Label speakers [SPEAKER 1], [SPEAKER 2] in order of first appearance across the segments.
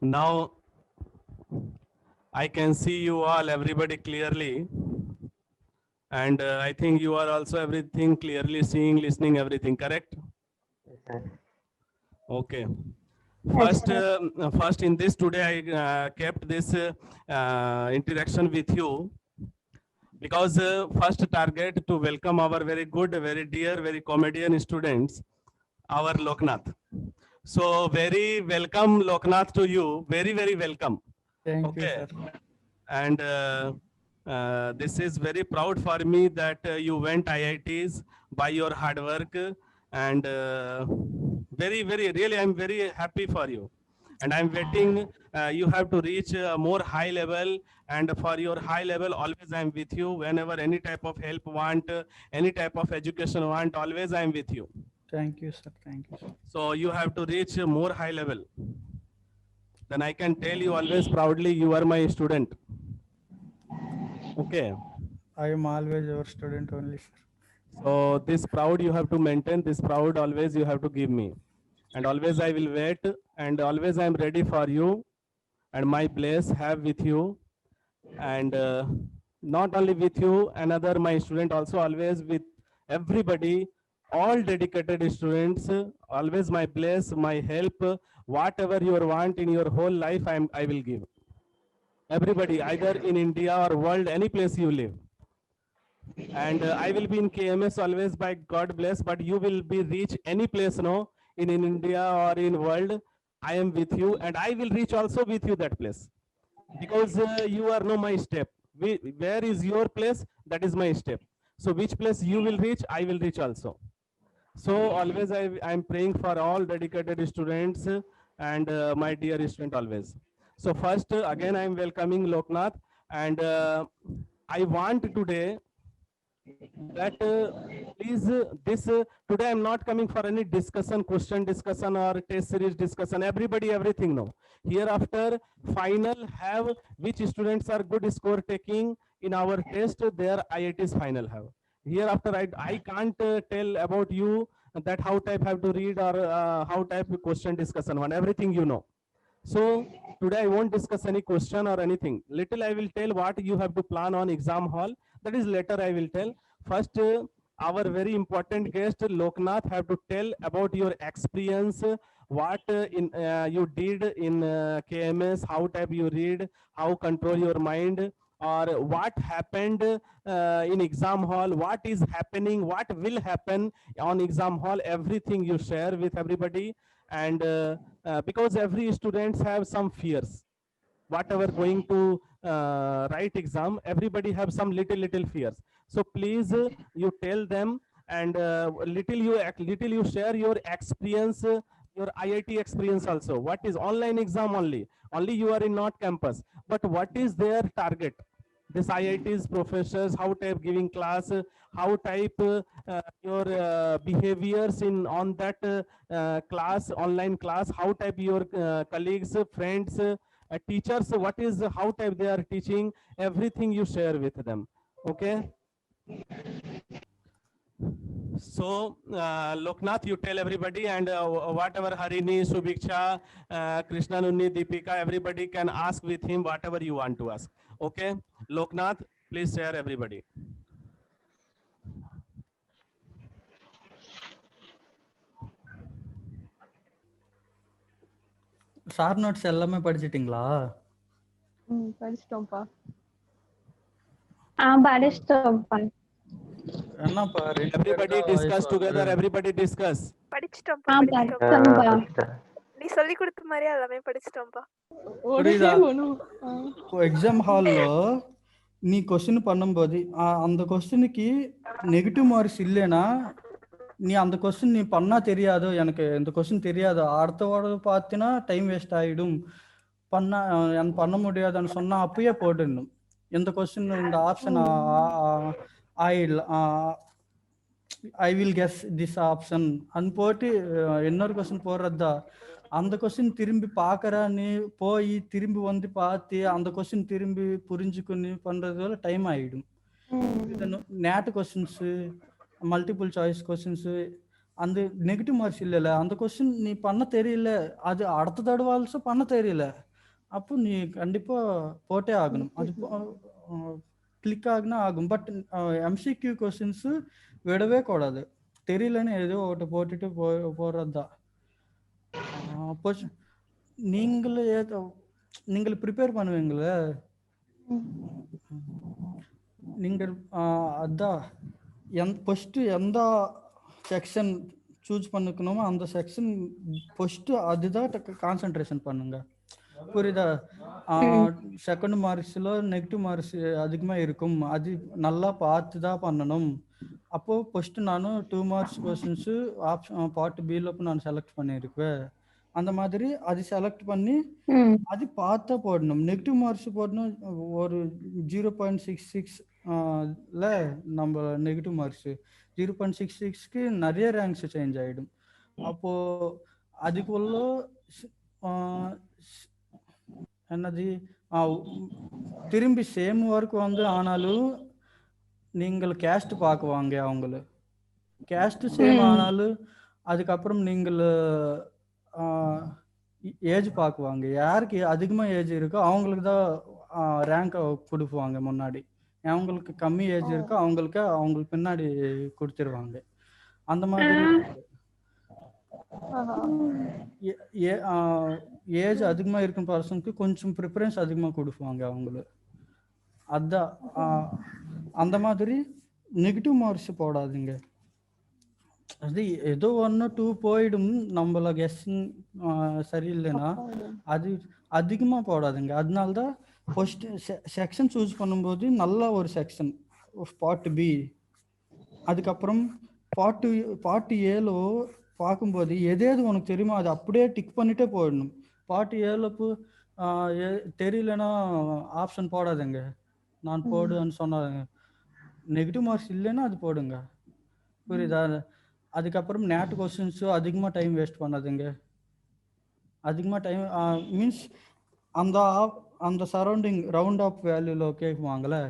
[SPEAKER 1] Now I can see you all, everybody clearly. And I think you are also everything clearly seeing, listening, everything, correct?
[SPEAKER 2] Yes, sir.
[SPEAKER 1] Okay.
[SPEAKER 3] Yes,
[SPEAKER 1] First in this today I kept this interaction with you because first target to welcome our very good, very dear, very comedian students, our Loknath. So very welcome Loknath to you. Very, very welcome.
[SPEAKER 4] Thank you,
[SPEAKER 1] Okay.
[SPEAKER 4] sir.
[SPEAKER 1] And this is very proud for me that you went IITs by your hard work and very, very, really, I'm very happy for you. And I'm waiting, you have to reach more high level, and for your high level, always I'm with you. Whenever any type of help want, any type of education want, always I'm with you.
[SPEAKER 4] Thank you, sir. Thank you, sir.
[SPEAKER 1] So you have to reach more high level. Then I can tell you always proudly, you are my student. Okay.
[SPEAKER 4] I am always your student only, sir.
[SPEAKER 1] So this proud you have to maintain, this proud always you have to give me. And always I will wait, and always I am ready for you, and my place have with you. And not only with you, another my student also, always with everybody, all dedicated students, always my place, my help, whatever you want in your whole life, I will give. Everybody, either in India or world, any place you live. And I will be in KMS always by God bless, but you will be reach any place no in India or in world. I am with you, and I will reach also with you that place, because you are no my step. Where is your place? That is my step. So which place you will reach, I will reach also. So always I am praying for all dedicated students and my dear student always. So first again I am welcoming Loknath, and I want today that please this today I'm not coming for any discussion, question discussion or test series discussion. Everybody, everything now. Hereafter final have which students are good score taking in our test, their IITs final have. Hereafter I can't tell about you that how type have to read or how type question discussion one. Everything you know. So today I won't discuss any question or anything. Little I will tell what you have to plan on exam hall. That is later I will tell. First, our very important guest Loknath have to tell about your experience, what you did in KMS, how type you read, how control your mind, or what happened in exam hall, what is happening, what will happen on exam hall. Everything you share with everybody, and because every students have some fears, whatever going to write exam, everybody have some little fears. So please you tell them, and little you share your experience, your IIT experience also. What is online exam only you are in not campus, but what is their target, this IIT's professors, how type giving class, how type your behaviors in on that class, online class, how type your colleagues, friends, teachers, what is how type they are teaching, everything you share with them. Okay. So Loknath, you tell everybody, and whatever Harini, Subiksha, Krishna Nunni, Deepika, everybody can ask with him whatever you want to ask. Okay, Loknath, please share everybody.
[SPEAKER 4] Sir notes எல்லாமே படிச்சிட்டிங்களா?
[SPEAKER 3] படிச்சிட்டோம்ப்பா. படிச்சிட்டோம்ப்பா.
[SPEAKER 4] என்னப்பா
[SPEAKER 1] Everybody discuss together, everybody discuss.
[SPEAKER 5] படிச்சிட்டோம்ப்பா.
[SPEAKER 3] படிச்சிட்டோம்ப்பா.
[SPEAKER 5] நீ சொல்லி கொடுத்த மாதிரியே எல்லாமே படிச்சிட்டோம்ப்பா.
[SPEAKER 4] Exam హాల్లో நீ question பண்ணும்போது அந்த கொஸ்டினுக்கு நெகட்டிவ் மார்க்ஸ் இல்லைன்னா நீ அந்த கொஸ்டின் நீ பண்ணா தெரியாது, எனக்கு இந்த கொஸ்டின் தெரியாது, அடுத்தவோட பார்த்தினா டைம் வேஸ்ட் ஆகிடும், பண்ண முடியாதுன்னு சொன்னா அப்பயே போட்டுடணும். இந்த கொஸ்டின் இந்த option I will guess this option அன்னு போட்டு இன்னொரு கொஸ்டின் போடுறதா. அந்த கொஸ்டின் திரும்பி பார்க்கறான்னு போய் திரும்பி வந்து பார்த்து அந்த கொஸ்டின் திரும்பி புரிஞ்சுக்குன்னு பண்றதுல டைம் ஆகிடும். NAT questions, multiple choice questions, அந்த நெகட்டிவ் மார்க்ஸ் இல்லைல்ல, அந்த கொஸ்டின் நீ பண்ண தெரியல, அது அடுத்த தடவை ஆல்சோ பண்ண தெரியல, அப்போ நீ கண்டிப்பா போட்டே ஆகணும். அது கிளிக் ஆகுனா ஆகும். பட் எம்சிக்யூ கொஸ்டின்ஸ் விடவே கூடாது. தெரியலன்னு ஏதோ ஒன்று போட்டுட்டு போடுறது தான். நீங்கள் ப்ரிப்பேர் பண்ணுவீங்களே, நீங்கள் அதான் ஃபஸ்ட்டு எந்த செக்ஷன் சூஸ் பண்ணிக்கணுமோ அந்த செக்ஷன் ஃபஸ்ட்டு அதுதான் கான்சன்ட்ரேஷன் பண்ணுங்க. புரியுதா? செகண்ட் மார்க்ஸில் நெகட்டிவ் மார்க்ஸ் அதிகமாக இருக்கும், அது நல்லா பார்த்து தான் பண்ணணும். அப்போது ஃபஸ்ட்டு நான் 2 மார்க்ஸ் கொஸ்டின்ஸு ஆப்ஷன் பார்ட் பியில் நான் செலக்ட் பண்ணியிருக்குவேன். அந்த மாதிரி அது செலக்ட் பண்ணி அது பார்த்தா போடணும். நெகட்டிவ் மார்க்ஸ் போடணும். ஒரு 0.66ல நம்ம நெகட்டிவ் மார்க்ஸு 0.66க்கு நிறைய ரேங்க்ஸ் சேஞ்ச் ஆகிடும். அப்போது அதுக்குள்ள என்னது திரும்பி சேம் ஒர்க் வந்து ஆனாலும் நீங்கள் கேஸ்ட் பார்க்குவாங்க. அவங்கள கேஸ்ட் சேம் ஆனாலும் அதுக்கப்புறம் நீங்கள் ஏஜ் பார்க்குவாங்க. யாருக்கு அதிகமாக ஏஜ் இருக்கோ அவங்களுக்கு தான் ரேங்க் கொடுப்பாங்க முன்னாடி. அவங்களுக்கு கம்மி ஏஜ் இருக்கோ அவங்களுக்கு பின்னாடி கொடுத்துருவாங்க. அந்த மாதிரி ஏஜ் அதிகமாக இருக்கும் பர்சனுக்கு கொஞ்சம் ப்ரிஃபரன்ஸ் அதிகமாக கொடுப்பாங்க அவங்களுக்கு. அதான் அந்த மாதிரி நெகட்டிவ் மார்க்ஸ் போடாதீங்க. அது ஏதோ 1 2 போயிடும். நம்மள கெஸ்ஸிங் சரியில்லைன்னா அது அதிகமாக போடாதுங்க. அதனால தான் ஃபர்ஸ்ட் செக்ஷன் சூஸ் பண்ணும்போது நல்ல ஒரு செக்ஷன் பார்ட் பி, அதுக்கப்புறம் பார்ட் ஏலோ பார்க்கும்போது எது உனக்கு தெரியுமோ அது அப்படியே டிக் பண்ணிட்டே போயிடணும். பார்ட் ஏழுப்பு தெரியலன்னா ஆப்ஷன் போடாதுங்க. நான் போடுன்னு சொன்னாங்க. நெகட்டிவ் மார்க்ஸ் இல்லைன்னா அது போடுங்க. புரியுதா? அதுக்கப்புறம் நேட் கொஸ்டின்ஸும் அதிகமாக டைம் வேஸ்ட் பண்ணாதுங்க. அதிகமாக டைம் மீன்ஸ் அந்த சரௌண்டிங் ரவுண்ட் ஆஃப் வேல்யூவில் கேட்குவாங்களே,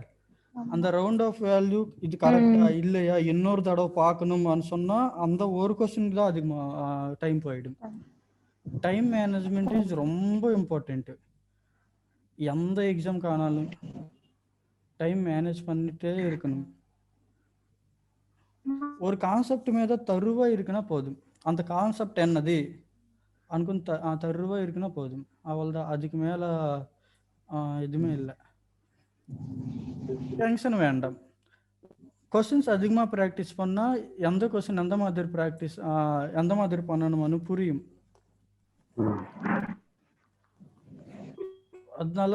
[SPEAKER 4] அந்த ரவுண்ட் ஆஃப் வேல்யூ இது கரெக்டா இல்லையா இன்னொரு தடவை பார்க்கணும்னு சொன்னால் அந்த ஒரு கொஸ்டின் தான் அதிகமாக டைம் போயிடும். டைம் மேனேஜ்மெண்ட் இஸ் ரொம்ப இம்பார்ட்டண்ட்டு. எந்த எக்ஸாம் காணாலும் டைம் மேனேஜ் பண்ணிட்டே இருக்கணும். ஒரு கான்செப்ட் మీద தருவா இருக்குன்னா போதும். அந்த கான்செப்ட் என்னது அனுக்கும் தருவா இருக்குன்னா போதும். அவ்வளோதான். அதுக்கு மேலே எதுவுமே இல்லை. டென்ஷன் வேண்டாம். கொஸ்டின்ஸ் அதிகமாக ப்ராக்டிஸ் பண்ணால் எந்த கொஸ்டின் எந்த மாதிரி பண்ணணும்னு புரியும். அதனால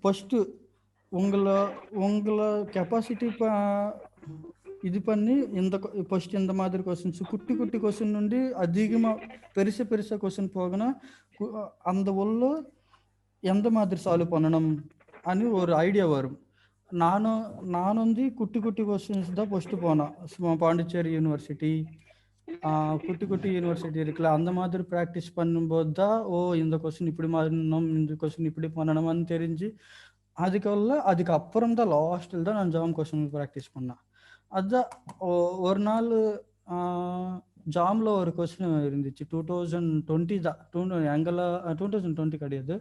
[SPEAKER 4] ஃபஸ்ட்டு உங்களை கெப்பாசிட்டி இது பண்ணி ஃபஸ்ட்டு இந்த மாதிரி கொஸ்டின்ஸ் குட்டி கொஸ்டின் నుండి அதிகமாக பெருசு கொஸ்டின் போகனா அந்த உள்ள எந்த மாதிரி சால்வ் பண்ணணும் అని ஒரு ஐடியா வரும். நான் வந்து குட்டி கொஸ்டின்ஸ் தான் ஃபஸ்ட்டு போனேன். பாண்டிச்சேரி யூனிவர்சிட்டி குட்டி யூனிவர்சிட்டி இருக்குல்ல, அந்த மாதிரி ப்ராக்டிஸ் பண்ணும்போது தான் இந்த கொஸ்டின் இப்படி பண்ணணும், இந்த கொஸ்டின் இப்படி பண்ணணும்னு தெரிஞ்சு அதுக்கு அப்புறம் தான் லாஸ்ட்டில் தான் நான் ஜாம் கொஸ்டின் ப்ராக்டிஸ் பண்ணேன். அதுதான் ஒரு நாள் ஜாமில் ஒரு கொஸ்டின் இருந்துச்சு. 2020 தான். எங்கெல்லாம் 2020 கிடையாது,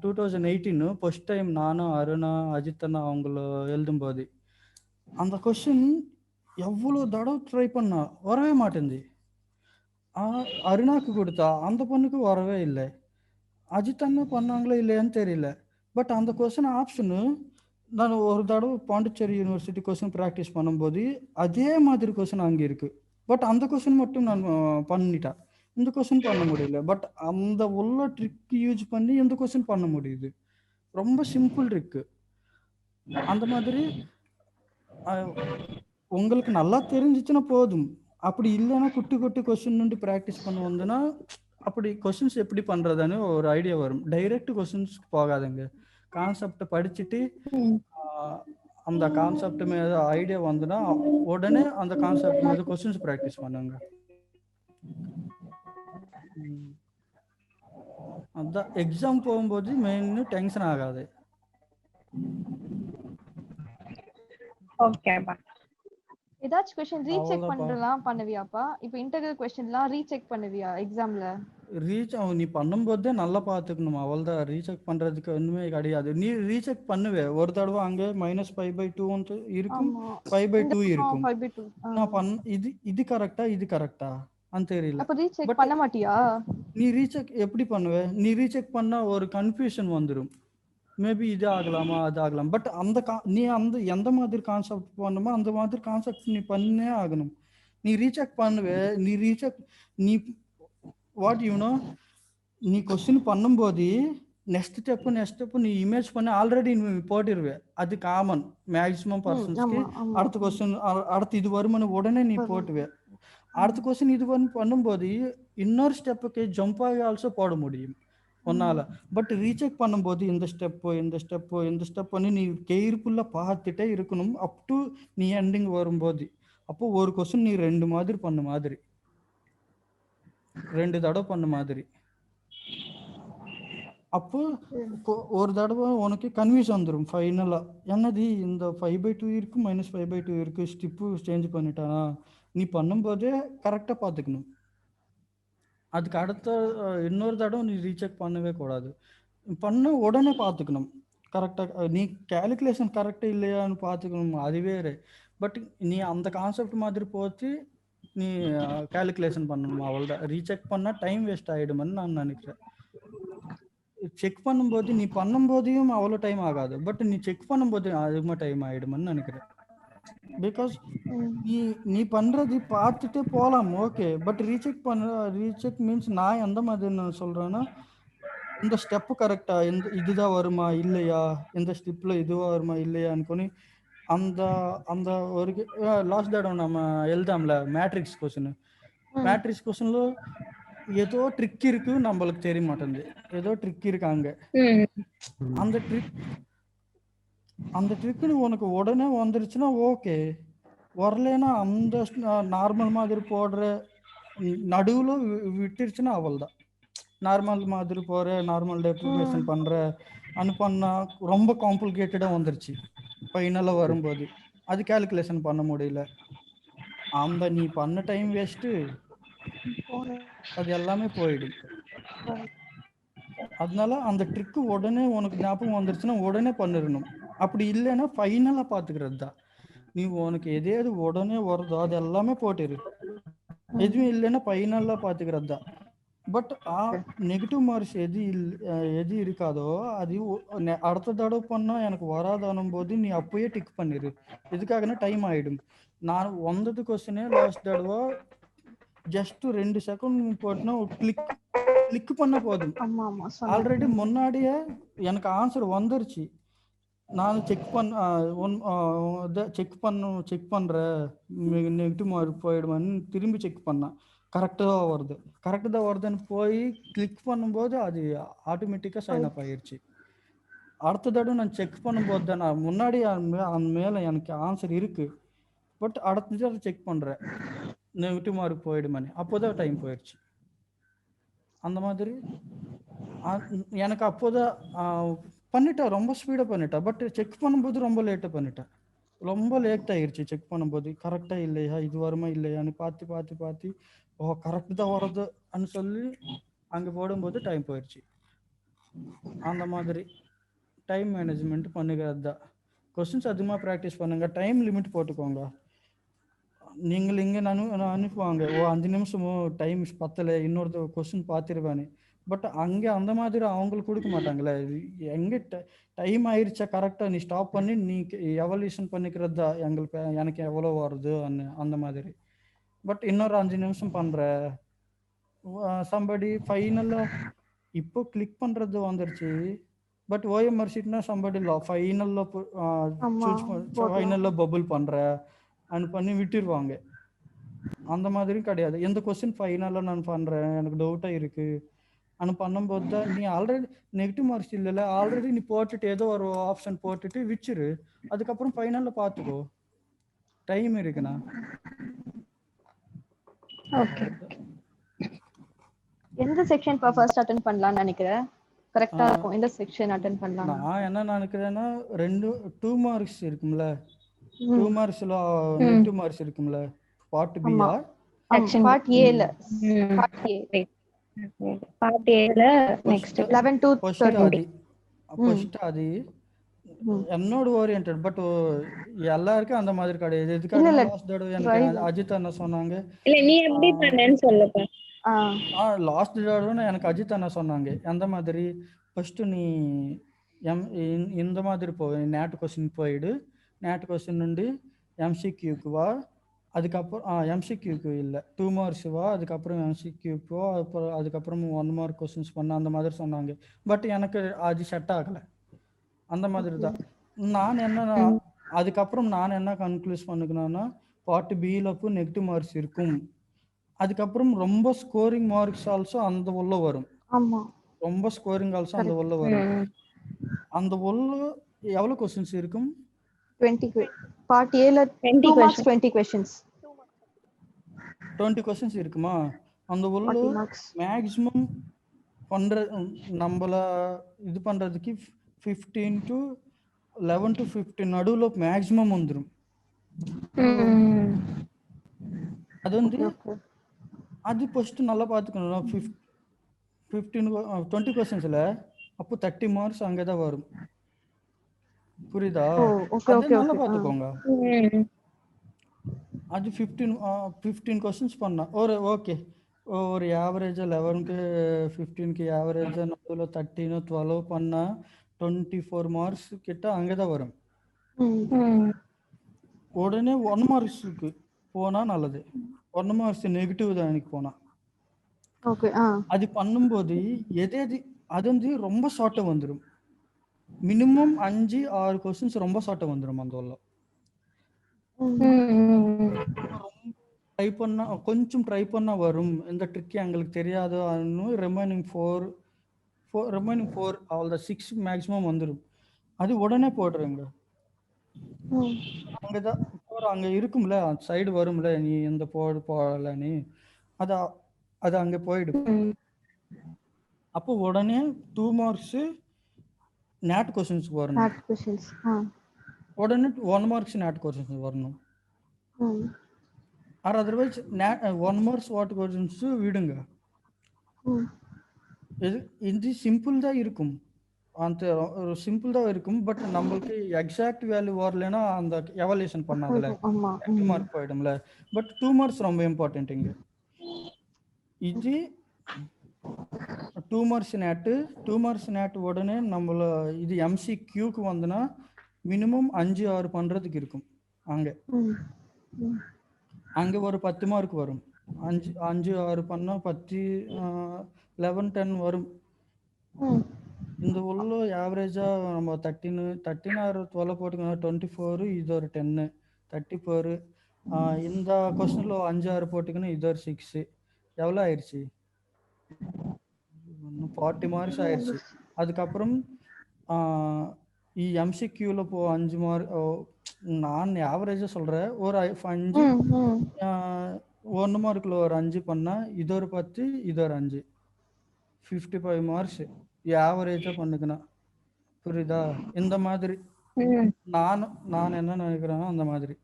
[SPEAKER 4] 2018 ஃபர்ஸ்ட் டைம் நானும் அருணா அஜித்தண்ணா அவங்கள எழுதும்போது அந்த கொஸ்டின் எவ்வளோ தடவை ட்ரை பண்ணா வரவே மாட்டேங்குது. அருணாக்கு கொடுத்தா அந்த பொண்ணுக்கு வரவே இல்லை. அஜித்தண்ணா பண்ணாங்களோ இல்லையான்னு தெரியல. பட் அந்த கொஸ்டின் ஆப்ஷனு நான் ஒரு தடவை பாண்டிச்சேரி யூனிவர்சிட்டி கொஸ்டின் ப்ராக்டிஸ் பண்ணும்போது அதே மாதிரி கொஸ்டின் அங்கே இருக்குது. பட் அந்த கொஸ்டின் மட்டும் நான் பண்ணிட்டேன். இந்த கொஸ்டின் பண்ண முடியல. பட் அந்த உள்ள ட்ரிக் யூஸ் பண்ணி இந்த கொஸ்டின் பண்ண முடியுது. ரொம்ப சிம்பிள் ட்ரிக்கு. அந்த மாதிரி உங்களுக்கு நல்லா தெரிஞ்சிச்சுன்னா போதும். அப்படி இல்லைன்னா குட்டி கொஸ்டின் నుండి ப்ராக்டிஸ் பண்ண வந்துன்னா அப்படி கொஸ்டின்ஸ் எப்படி பண்ணுறதுன்னு ஒரு ஐடியா வரும். டைரெக்ட் கொஸ்டின்ஸ்க்கு போகாதுங்க. கான்செப்டை படிச்சுட்டு அந்த கான்செப்ட் மேலே ஐடியா வந்துன்னா உடனே அந்த கான்செப்ட் மேலே கொஸ்டின்ஸ் ப்ராக்டிஸ் பண்ணுங்க. அதான் எக்ஸாம் போகும்போது மெயின் டென்ஷன் ஆகாது.
[SPEAKER 3] ஓகேப்பா. ஏதாச்சும் கொஸ்டின் ரீசெக்
[SPEAKER 4] அவ்வளவுதான்ப்பா.
[SPEAKER 3] பண்றலாம் பண்ணுவியாப்பா? இப்போ இன்டெகிரல் கொஸ்டின்லாம் ரீசெக் பண்ணுவியா எக்ஸாம்ல?
[SPEAKER 4] நீ பண்ணும்போதே நல்லா பார்த்துக்கணும், அவ்வளோதான். ரீசெக் பண்றதுக்கு ஒண்ணுமே கிடையாது. நீ ரீசெக் பண்ணுவே ஒரு தடவை, அங்கே -5/2 இருக்கும்,
[SPEAKER 3] ஆமா.
[SPEAKER 4] 5/2 இருக்கும்.
[SPEAKER 3] 5/2.
[SPEAKER 4] நான் இது கரெக்டா இது கரெக்டா அது தெரியல.
[SPEAKER 3] அப்ப ரீசெக்
[SPEAKER 4] பட்
[SPEAKER 3] பண்ண மாட்டியா?
[SPEAKER 4] நீ ரீசெக் எப்படி பண்ணுவ? நீ ரீசெக் பண்ணா ஒரு கன்ஃபியூஷன் வந்துடும். மேபி இது ஆகலாமா அது ஆகலாம். பட் நீ எந்த மாதிரி கான்செப்ட் பண்ணுமோ அந்த மாதிரி கான்செப்ட் நீ பண்ணே ஆகணும். நீ ரீசெக் பண்ணுவே, நீ வாட் நீ கொஸ்டின் பண்ணும்போது நெக்ஸ்ட் ஸ்டெப் நீ இமேஜ் பண்ணி ஆல்ரெடி நீ போட்டிருவே. அது காமன் மேக்ஸிமம் பர்சன்ஸ்க்கு. அடுத்த கொஸ்டின் அடுத்து இது வருமானு உடனே நீ போட்டுவே. அடுத்த கொஸ்டின் இது பண்ணும்போது இன்னொரு ஸ்டெப்புக்கு ஜம்ப் ஆகி ஆல்சோ போட முடியும் ஒன்னால. பட் ரீசெக் பண்ணும்போது இந்த ஸ்டெப் பண்ணி நீ கேர்ஃபுல்லா பார்த்துட்டே இருக்கணும் அப் டு நீ எண்டிங் வரும்போது. அப்போ ஒரு கொஸ்டின் நீ 2 மாதிரி பண்ண மாதிரி, 2 தடவை பண்ண மாதிரி. அப்போ ஒரு தடவை உனக்கு கன்ஃபியூஸ் வந்துடும் ஃபைனலா. என்னது இந்த 5/2 இருக்கு, -5/2 இருக்கு, ஸ்டெப்பு சேஞ்ச் பண்ணிட்டானா? நீ பண்ணும்போதே கரெக்டா பார்த்துக்கணும். அதுக்கு அடுத்த இன்னொரு தடவை நீ ரீசெக் பண்ணவே கூடாது. பண்ண உடனே பார்த்துக்கணும் கரெக்டாக. நீ கேல்குலேஷன் கரெக்டாக இல்லையான்னு பார்த்துக்கணும், அது வேறு. பட் நீ அந்த கான்செப்ட் மாதிரி போச்சு நீ கேல்குலேஷன் பண்ணணும், அவ்வளோதான். ரீசெக் பண்ணால் டைம் வேஸ்ட் ஆகிடுமென்னு நான் நினைக்கிறேன். செக் பண்ணும்போது நீ பண்ணும்போதையும் அவ்வளோ டைம் ஆகாது, பட் நீ செக் பண்ணும்போது அதிகமாக டைம் ஆகிடுமென்னு நினைக்கிறேன். பிகாஸ் நீ பண்ணுறது பார்த்துட்டே போகலாம், ஓகே. பட் ரீசெக் மீன்ஸ் நான் எந்த மாதிரி நான் சொல்கிறேன்னா, இந்த ஸ்டெப்பு கரெக்டா, இதுதான் வருமா இல்லையா, இந்த ஸ்டெப்பில் இதுவாக வருமா இல்லையா அனுக்கொனி அந்த அந்த ஒரு லாஸ்ட் தடவை நம்ம எழுதாமல மேட்ரிக்ஸ் கொஸ்டினில் ஏதோ ட்ரிக் இருக்கு, நம்மளுக்கு தெரிய மாட்டேங்குது. ஏதோ ட்ரிக் இருக்காங்க. அந்த ட்ரிக்குன்னு உனக்கு உடனே வந்துருச்சுன்னா ஓகே. வரலன்னா அந்த நார்மல் மாதிரி போடுற நடுவில் விட்டுருச்சுன்னா அவள்தான். நார்மல் மாதிரி போகிற, நார்மல் டெப்ரிவேஷன் பண்ணுற பண்ணா ரொம்ப காம்ப்ளிகேட்டடாக வந்துருச்சு ஃபைனலாக வரும்போது. அது கேல்குலேஷன் பண்ண முடியல. அந்த நீ பண்ண டைம் வேஸ்ட்டு, அது எல்லாமே போயிடும். அதனால அந்த ட்ரிக்கு உடனே உனக்கு ஞாபகம் வந்துருச்சுன்னா உடனே பண்ணிடணும். அப்படி இல்லைன்னா ஃபைனலாக பார்த்துக்கிறது தான். நீ உனக்கு எது உடனே வருதோ அது எல்லாமே போட்டிரு, எதுவும் இல்லைன்னா ஃபைனலாக பார்த்துக்கிறது தான். பட் நெகட்டிவ் மார்க்ஸ் எது இருக்காதோ அது அடுத்த தடவை பண்ணால் எனக்கு வராதானும் போது நீ அப்பயே டிக் பண்ணிடு. எதுக்காகனா டைம் ஆகிடும். நான் வந்தது கொஸ்டினே லாஸ்ட் தடவை ஜஸ்ட் 2 செகண்ட் போட்டுனா கிளிக் பண்ண போதும். ஆல்ரெடி முன்னாடியே எனக்கு ஆன்சர் வந்துருச்சு. நான் செக் பண்ணுறேன் நெகட்டிவ் மார்க் போயிடுவேன்னு திரும்பி செக் பண்ணேன். கரெக்டாக தான் வருதுன்னு போய் கிளிக் பண்ணும்போது அது ஆட்டோமேட்டிக்காக சைன் அப் ஆகிடுச்சு. அடுத்த தடவை நான் செக் பண்ணும்போது தான் நான் முன்னாடி அந்த மேலே எனக்கு ஆன்சர் இருக்குது, பட் அடுத்த தடவை செக் பண்ணுறேன் நெகட்டிவ் மார்க் போயிடுமான்னு, அப்போதான் டைம் போயிடுச்சு. அந்த மாதிரி எனக்கு அப்போதான் பண்ணிட்டேன், ரொம்ப ஸ்பீடாக பண்ணிட்டேன். பட் செக் பண்ணும்போது ரொம்ப லேட்டாக பண்ணிட்டேன். ரொம்ப லேட் ஆகிடுச்சு செக் பண்ணும்போது. கரெக்டாக இல்லையா, இது வருமா இல்லையான்னு பார்த்து ஓ கரெக்டு தான் வருதுன்னு சொல்லி அங்கே போடும்போது டைம் போயிடுச்சு. அந்த மாதிரி டைம் மேனேஜ்மெண்ட் பண்ணுகிறது தான். கொஸ்டின்ஸ் அதிகமாக ப்ராக்டிஸ் பண்ணுங்கள், டைம் லிமிட் போட்டுக்கோங்க. நீங்கள் இங்கே அனுப்புவாங்க, ஓ 5 நிமிஷமோ டைம் பத்தலை, இன்னொரு கொஸ்டின் பார்த்துருவானே. பட் அங்கே அந்த மாதிரி அவங்களுக்கு கொடுக்க மாட்டாங்களே. எங்கே டைம் ஆயிடுச்சா கரெக்டாக நீ ஸ்டாப் பண்ணி நீ எவல்யூஷன் பண்ணிக்கிறது தான் எனக்கு எவ்வளோ வருது அந்த மாதிரி. பட் இன்னொரு 5 நிமிஷம் பண்ணுற சம்படி ஃபைனலாக இப்போ கிளிக் பண்ணுறது வந்துருச்சு. பட் ஓஎம்ஆர் ஷீட்னா சம்படி ஃபைனலில் பபுள் பண்ணுற பண்ணி விட்டுருவாங்க. அந்த மாதிரி கிடையாது. எந்த கொஸ்டின் ஃபைனலாக நான் பண்ணுறேன் எனக்கு டவுட்டாக இருக்குது பண்ணும்போது தான் நீ ஆல்ரெடி நெகட்டிவ் மார்க்ஸ் இல்லைல்ல, ஆல்ரெடி நீ போட்டுட்டு ஏதோ ஒரு ஆப்ஷன் போட்டுட்டு விச்சிரு, அதுக்கப்புறம் ஃபைனலில் பார்த்துக்கோ, டைம் இருக்குண்ணா.
[SPEAKER 3] ஓகே. எந்த செக்ஷன் ஃபர்ஸ்ட் அட்டெண்ட் பண்ணலாம்னு நினைக்கிறேன்? கரெக்ட்டா இருக்கும். எந்த செக்ஷன் அட்டெண்ட் பண்ணலாம்?
[SPEAKER 4] நான் என்ன நினைக்கிறேன்னா 2 மார்க்ஸ் இருக்கும்ல, 2 மார்க்ஸ்ல நெகட்டிவ் மார்க்ஸ் இருக்கும்ல பார்ட் பி
[SPEAKER 3] ஆமா.
[SPEAKER 2] Section B.
[SPEAKER 3] பார்ட் ஏல பார்ட் ஏ
[SPEAKER 2] பார்ட் ஏல நெக்ஸ்ட்
[SPEAKER 3] 11 to
[SPEAKER 4] ஃபர்ஸ்ட்
[SPEAKER 3] 13.
[SPEAKER 4] அது ஃபர்ஸ்ட் அது என்னோட ஓரியன்டட் பட் எல்லாருக்கும் அந்த மாதிரி கிடையாது. எதுக்காக
[SPEAKER 3] இல்ல,
[SPEAKER 4] லாஸ்ட் தடவை எனக்கு அஜித் அண்ணா சொன்னாங்க.
[SPEAKER 2] இல்ல நீ எப்படி பண்ணேன்னு சொல்லுப்பா.
[SPEAKER 4] லாஸ்ட் தடவை எனக்கு அஜித் அண்ணா சொன்னாங்க அந்த மாதிரி ஃபர்ஸ்ட் நீ இந்த மாதிரி நேட் கொஸ்டின் போயிடு, நேட் கொஸ்டின் నుండి எம்சிக்யூக்கு வா, அதுக்கப்புறம் எம்சிக்யூக்கு இல்லை 2 மார்க்ஸ் வா, அதுக்கப்புறம் எம்சிக்யூக்கு வா, அப்புறம் அதுக்கப்புறம் 1 மார்க் கொஸ்டின்ஸ் பண்ண அந்த மாதிரி சொன்னாங்க. பட் எனக்கு அது செட் ஆகலை. அந்த மாதிரி தான் நான் அதுக்கப்புறம் நான் என்ன கன்க்ளூஸ் பண்ணிக்கணும்னா பார்ட் பியில் நெகட்டிவ் மார்க்ஸ் இருக்கும். அதுக்கப்புறம் ரொம்ப ஸ்கோரிங் மார்க்ஸ் ஆல்சோ அந்த உள்ள வரும்.
[SPEAKER 3] ஆமா,
[SPEAKER 4] ரொம்ப ஸ்கோரிங் ஆல்சோ அந்த உள்ள வரும். அந்த உள்ள எவ்வளவு क्वेश्चंस இருக்கும்?
[SPEAKER 3] 20 பார்ட் ஏல 2 மார்க்ஸ் 20 क्वेश्चंस
[SPEAKER 4] 20 क्वेश्चंस இருக்குமா? அந்த உள்ள மேக்ஸिमम பண்ற நம்மள இது பண்றதுக்கு 15 to 11 to 15 நடுவுல மேக்ஸिमम வந்துரும். அது வந்து அது ஃபர்ஸ்ட் நல்லா பாத்துக்கணும். 20 क्वेश्चंसல அப்போ 30 மார்க்ஸ் அங்க தான் வரும். புரியுதா? அது நல்லா பாத்துக்கோங்க. அது 15 क्वेश्चंस பண்ணா ஒரு ஓகே ஒரு ஆவரேஜ் 11க்கு 15க்கு ஆவரேஜ் நடுவுல 13 12 பண்ணா 24 மார்க்ஸ் கிட்ட அங்க தான் வரும். உடனே 1 மார்க்ஸ்க்கு போனா நல்லது. 1 மார்க்ஸ் நெகட்டிவ் தான் எனக்கு போனா.
[SPEAKER 3] ஓகே
[SPEAKER 4] அது பண்ணும்போது அது வந்து ரொம்ப ஷார்ட்டா வந்துடும். மினிமம் 5-6 क्वेश्चंस ரொம்ப ஷார்ட்டா வந்துடும். அந்த உள்ள கொஞ்சம் ட்ரை பண்ணா வரும். இந்த ட்ரிக் எங்களுக்கு தெரியாது. ரிமைனிங் 4 அவ்வளோ 6 மேக்ஸிமம் வந்துடும். அது உடனே போடுறேங்க. அங்கதான் அங்க இருக்கும்ல சைடு வரும்ல நீ எந்த போடல நீ அது அங்க போயிடும். அப்போ உடனே 2 மார்க்ஸ் நேட் क्वेश्चंस வரணும். உடனே 1 மார்க்ஸ் நேட் क्वेश्चंस வரணும். Or otherwise 1 marks what questions விடுங்க. இது சிம்பிள் தான் இருக்கும். அந்த சிம்பிள் தான் இருக்கும். பட் நம்மளுக்கு எக்ஸாக்ட் வேல்யூ வரலன்னா அந்த எவாலுவேஷன் பண்ணாங்கல்ல 2 மார்க் போயிடும்ல. பட் 2 மார்க்ஸ் ரொம்ப இம்பார்ட்டன்ட் இங்க. இது 2 மார்க்ஸ் நேட் உடனே நம்மள இது எம்சிக்யூக்கு வந்தனா மினிமம் 5-6 பண்றதுக்கு இருக்கும். அங்க ஒரு 10 மார்க் வரும். 5-6 பண்ணா 10 11-10 வரும். இந்த உள்ள ஆவரேஜா நம்ம 13 ஆர் 12 போட்டுக்கணும். 24 இது ஒரு 10 34 இந்த क्वेश्चनல 5-6 போட்டுக்கணும். இது ஒரு 6 எவ்வளவு ஆயிருச்சு? 40 மார்க்ஸ் ஆயிருச்சு. அதுக்கப்புறம் எம்சிக்யூல 5 மார்க் நான் ஆவரேஜா சொல்றேன். ஒரு 5 1 மார்க்ல ஒரு 5 பண்ணா இது ஒரு 10 இது ஒரு 5 55 மார்க்ஸ் ஆவரேஜா பண்ணுக்கணும். புரியுதா? இந்த மாதிரி நான் என்ன நினைக்கிறேன்னா அந்த மாதிரி.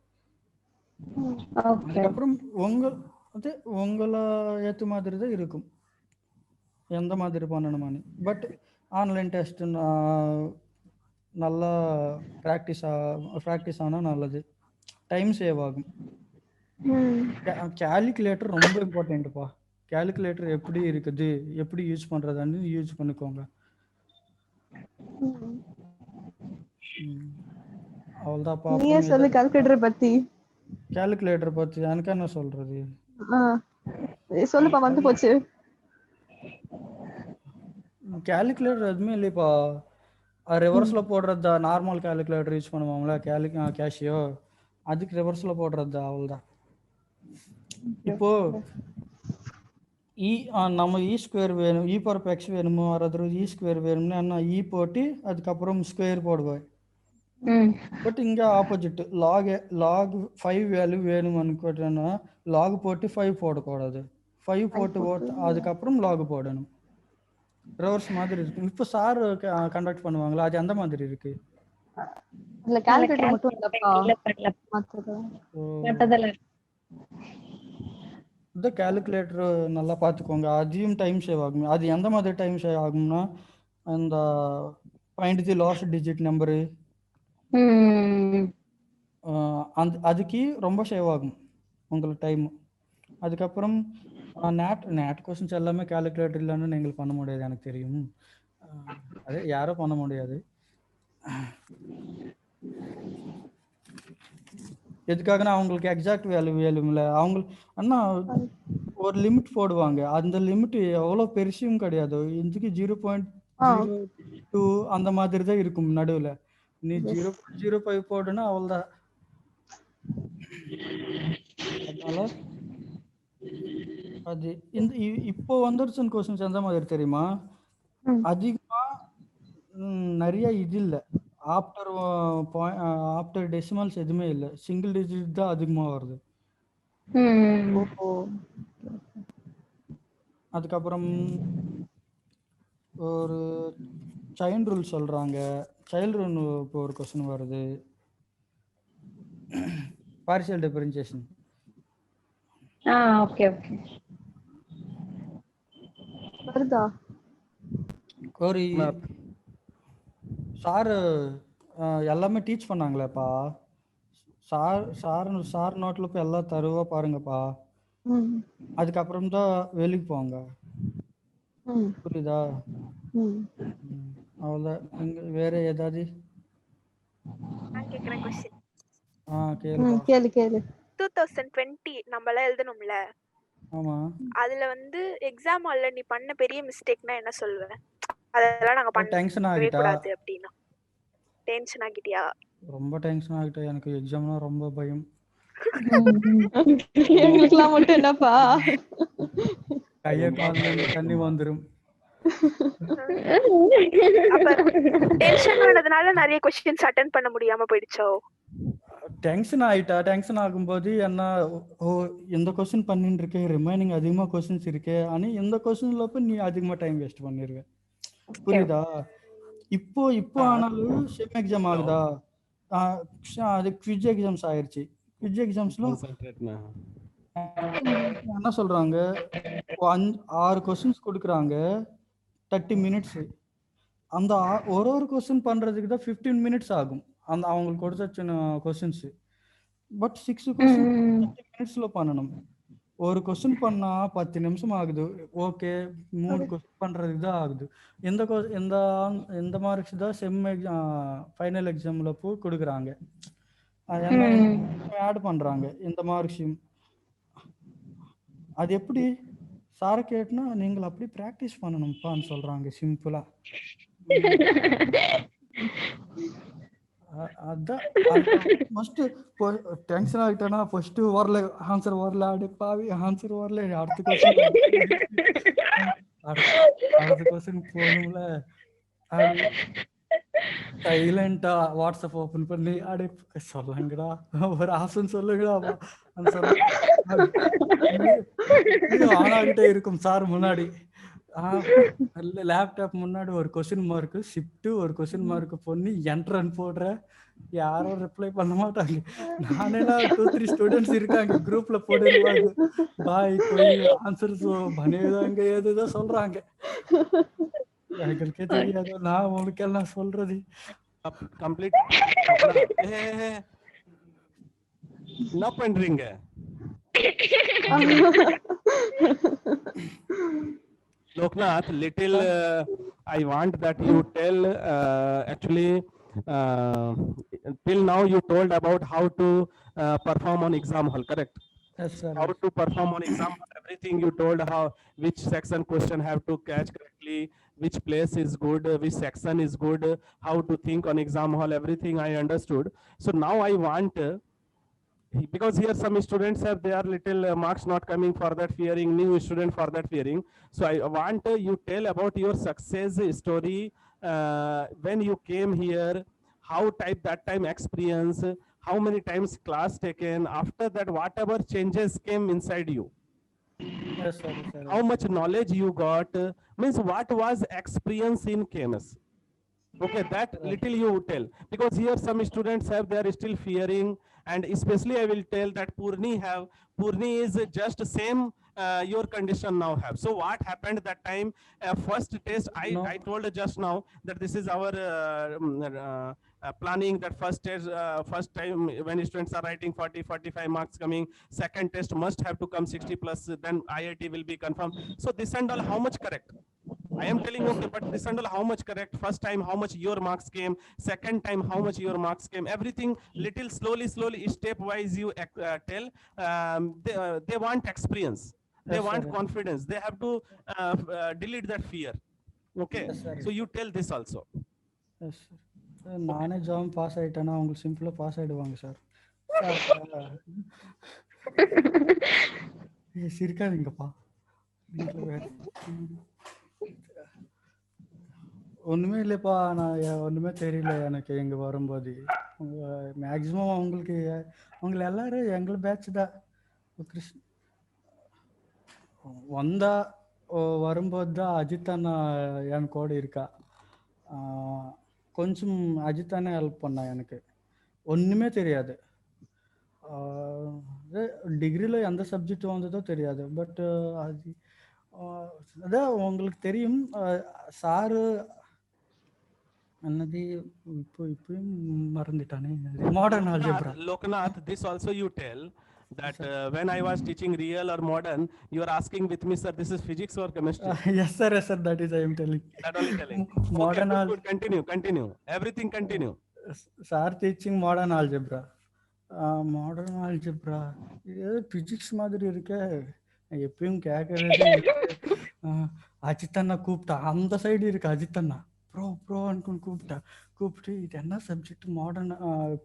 [SPEAKER 4] அதுக்கப்புறம் உங்களை ஏற்ற மாதிரி தான் இருக்கும் எந்த மாதிரி பண்ணணுமான்னு. பட் ஆன்லைன் டெஸ்ட் நல்லா ப்ராக்டிஸ் ஆனால் நல்லது. டைம் சேவ் ஆகும். கால்குலேட்டர் ரொம்ப இம்பார்ட்டன்ட்ப்பா. கால்குலேட்டர் எப்படி இருக்குது, எப்படி யூஸ் பண்ணுறதுன்னு யூஸ் பண்ணிக்கோங்க. அவ்வளோதான்ப்பா.
[SPEAKER 3] நீயே சொல்லு கால்குலேட்டர் பத்தி.
[SPEAKER 4] கால்குலேட்டர் பத்தி எனக்கு என்ன சொல்றது?
[SPEAKER 3] சொல்லுப்பா, வந்து போச்சு.
[SPEAKER 4] கால்குலேட்டர் எதுவுமே இல்லைப்பா. ரிவர்ஸ்ல போடுறது நார்மல் கால்குலேட்டர் யூஸ் பண்ணுவாங்களா கேஷியோ, அதுக்கு ரிவர்ஸ்ல போடுறது அவ்வளோதான். இப்போ நம்ம இ ஸ்கொயர் வேணும், இ பவர் எக்ஸ் வேணுமோ அதாவது இ ஸ்கொயர் வேணும்னா என்ன இ போட்டு அதுக்கப்புறம் ஸ்கொயர் போடுவேன். பட் இங்க ஆப்போசிட் லாக் 5 வேல்யூ வேணும் அனுப்பிட்டேன்னா லாக் போட்டு 5 போடக்கூடாது. 5 போட்டு அதுக்கப்புறம் லாக் போடணும். ரிவர்ஸ் மாதிரி இருக்கு. இப்போ சார் கண்டக்ட் பண்ணுவாங்களா, அது அந்த மாதிரி இருக்கு.
[SPEAKER 3] இதுல கால்குலேட்டர் மட்டும் இல்லப்பா.
[SPEAKER 2] இல்ல பண்ணல.
[SPEAKER 3] மத்தது
[SPEAKER 2] மத்ததெல்லாம்
[SPEAKER 4] இந்த கால்குலேட்டர் நல்லா பார்த்துக்கோங்க, அதையும் டைம் சேவ் ஆகும். அது எந்த மாதிரி டைம் சேவ் ஆகும்னா, அந்த find the last digit number அதுக்கு ரொம்ப சேவ் ஆகும் உங்களுக்கு டைம். அதுக்கப்புறம் நேட் கொஸ்டின்ஸ் எல்லாமே கால்குலேட்டர் இல்லைன்னு நீங்கள் பண்ண முடியாது, எனக்கு தெரியும். அது யாரும் பண்ண முடியாது. எதுக்காகனா அவங்களுக்கு எக்ஸாக்ட் வேல்யூ வேணும்ல. அவங்க அண்ணா ஒரு லிமிட் போடுவாங்க, அந்த லிமிட் எவ்வளோ பெருசும் கிடையாது. இதுக்கு 0.02 அந்த மாதிரி தான் இருக்கும் நடுவில். நீ 0.05 போடுனா அவ்வளோதான். அதனால அது இந்த இப்போ வந்துருச்சுன்னு கொஸ்டின்ஸ் எந்த மாதிரி தெரியுமா, அதிகமா நிறைய இது இல்லை. ஆஃப்டர் டெசிமல்ஸ் எதுவுமே இல்லை, சிங்கிள் டிஜிட் தான் அதிகமாக வருது. அதுக்கப்புறம் ஒரு சைல்ட் ரூல் சொல்றாங்க. சைல்ட் ரூல் இப்போ ஒரு கொஸ்டின் வருது, பார்ஷியல் டிஃபரன்ஷியேஷன்.
[SPEAKER 2] ஓகே ஓகே
[SPEAKER 3] வருதா?
[SPEAKER 4] ஒரு சார் எல்லாமே டீச் பண்ணாங்களேப்பா. சார் நோட்ல போய் எல்லாம் தருவா பாருங்கப்பா. அதுக்கப்புறம் தான் வெளிக்கு போங்க, புரியுதா? அவ்வளோதான். வேற ஏதாவது
[SPEAKER 5] நான் கேக்குறேன் क्वेश्चन.
[SPEAKER 3] கேளு கேளு.
[SPEAKER 5] 2020 நம்மள எழுதணும்ல,
[SPEAKER 4] ஆமா.
[SPEAKER 5] அதுல வந்து எக்ஸாம் ஹால்ல நீ பண்ண பெரிய மிஸ்டேக்னா என்ன சொல்லுவ? அதெல்லாம் நாங்க பண்ணவே கூடாது அப்படினா. டென்ஷன் ஆகிட்டியா?
[SPEAKER 4] ரொம்ப டென்ஷன் ஆகிட்டேன், எனக்கு எக்ஸாம்னா ரொம்ப பயம்.
[SPEAKER 3] எங்களுக்குலாம் மட்டும் என்னப்பா
[SPEAKER 4] கைய கால்ல தண்ணி வந்துரும்.
[SPEAKER 5] அப்ப டென்ஷன் ஆனதுனால நிறைய क्वेश्चंस அட்டெண்ட் பண்ண முடியாம போயிடுச்சோ?
[SPEAKER 4] டென்ஷன் ஆகும்போது என்ன, இந்த கொஸ்டின் பண்ணிட்டு இருக்கே, ரிமைனிங் அதிகமா கொஸ்டின்ஸ் இருக்கு, ஆனா இந்த கொஸ்டின்ல போய் நீ அதிகமா டைம் வேஸ்ட் பண்ணிருக்க, புரியுதா? இப்போ ஆனாலும் செம் எக்ஸாம் ஆகுதா, அது குவிஸ் எக்ஸாம்ஸ் ஆயிருச்சு. குவிஸ் எக்ஸாம்ஸ்ல என்ன சொல்றாங்க, 6 கொஸ்டின்ஸ் கொடுக்குறாங்க, 30 மினிட்ஸ். அந்த ஒரு கொஸ்டின் பண்றதுக்கு தான் 15 மினிட்ஸ் ஆகும் அந்த அவங்களுக்கு கொடுத்த கொஸ்டின்ஸ். பட் 6 கொஸ்டின் 30 மினிட்ஸ்ல பண்ணணும். ஒரு கொஸ்டின் பண்ணா 10 நிமிஷம் ஆகுது. ஓகே, 3 கொஸ்டின் பண்றதுக்கு தான் ஆகுது. இந்த மார்க்ஸ் தான் செம் ஃபைனல் எக்ஸாம்ல போய் கொடுக்குறாங்க. ஆட் பண்றாங்க இந்த மார்க்ஸையும். அது எப்படி சார கேட்டுனா, நீங்கள் அப்படி பிராக்டிஸ் பண்ணணும்ப்பான்னு சொல்றாங்க சிம்பிளா. அதான் ஃபர்ஸ்ட் டென்ஷன் ஆகிட்டேன்னா, ஃபர்ஸ்ட் வரல ஆன்சர் வரல, அடி பாவி ஆன்சர் வரல, அடுத்த கொஸ்டின் போகணும்ல. சைலண்டா வாட்ஸ்அப் ஓபன் பண்ணி அடி சொல்லுங்கடா, ஒரு ஆப்ஷன் சொல்லுங்கடா ஆன் ஆகிட்டே இருக்கும் சார் முன்னாடி. லேப்டாப் முன்னாடி ஒரு கொஸ்டின் மார்க் ஷிஃப்ட், ஒரு கொஸ்டின் மார்க் பண்ணி என்ட்ரன் போடுற, யாரும் ரிப்ளை பண்ண மாட்டாங்க. நானேலாம் 2-3 ஸ்டூடெண்ட்ஸ் இருக்காங்க குரூப்ல போடுவாங்க, பாய் कोई ஆன்சர் பனேதாங்க ஏதோ சொல்றாங்க, எனக்கே தெரியாது நான் உங்களுக்கு எல்லாம் சொல்றது.
[SPEAKER 1] கம்ப்ளீட் என்ன பண்றீங்க? Loknath, little I want that you tell actually till now you told about how to perform on exam hall, correct?
[SPEAKER 4] Yes sir.
[SPEAKER 1] How to perform on exam hall, everything you told, how which section question have to catch correctly, which place is good, which section is good, how to think on exam hall, everything I understood. So now I want because here some students have their little marks not coming for that fearing, new student for that fearing. So I want you tell about your success story when you came here, how type that time experience, how many times class taken, after that whatever changes came inside you.
[SPEAKER 4] Yes sir,
[SPEAKER 1] how much knowledge you got, means what was experience in KMS. Okay, that little you tell, because here some students have, they are still fearing, and especially I will tell that Purni is just same your condition now have. So what happened that time, first test,
[SPEAKER 4] No.
[SPEAKER 1] I told just now that this is our planning, that first test, first time when students are writing 40-45 marks coming, second test must have to come 60 plus, then IIT will be confirmed. So this and all, how much correct? I am telling, okay, but this and all, how much correct? First time, how much your marks came? Second time, how much your marks came? Everything little slowly, stepwise you tell. They want experience. They
[SPEAKER 4] Yes,
[SPEAKER 1] want
[SPEAKER 4] sir.
[SPEAKER 1] confidence. They have to delete that fear. Okay.
[SPEAKER 4] Yes, sir.
[SPEAKER 1] So you tell this also.
[SPEAKER 4] Yes, sir. நானே jam pass ஆயிட்டேன்னா அவங்க சிம்பிளா pass ஆயிடுவாங்க sir. சிரிக்காதீங்கப்பா. ஒண்ணுமே இல்லைப்பா, நான் ஒண்ணுமே தெரியல எனக்கு இங்க வரும்போது. மேக்சிமம் அவங்க எல்லாரும் எங்களை பேட்ச் தான். கிருஷ்ண வந்தா வரும்போது தான் அஜித் அண்ணா என் கூட இருக்கா. கொஞ்சம் அஜித் அண்ணா ஹெல்ப் பண்ணா, எனக்கு ஒண்ணுமே தெரியாது. டிகிரில எந்த சப்ஜெக்ட் வந்ததோ தெரியாது. பட் அது அதான் உங்களுக்கு தெரியும் சாரு என்னது, இப்பயும் மறந்துட்டானே, modern algebra.
[SPEAKER 1] Loknath, this also you tell that when I was teaching real or modern, you are asking with me, sir, this is physics or chemistry?
[SPEAKER 4] Yes sir, that is I am telling.
[SPEAKER 1] That only telling.
[SPEAKER 4] Modern
[SPEAKER 1] okay, good. Continue. Everything continue.
[SPEAKER 4] Sir teaching modern algebra. Modern algebra இது physics மாதிரி இருக்க, எப்பயும் கேட்கறது. அஜித் அண்ணா கூப்பிட்டா, அந்த side இருக்கு அஜித் அண்ணா, bro அனுக்குன்னு கூப்பிட்டு இது என்ன சப்ஜெக்ட், மாடர்ன்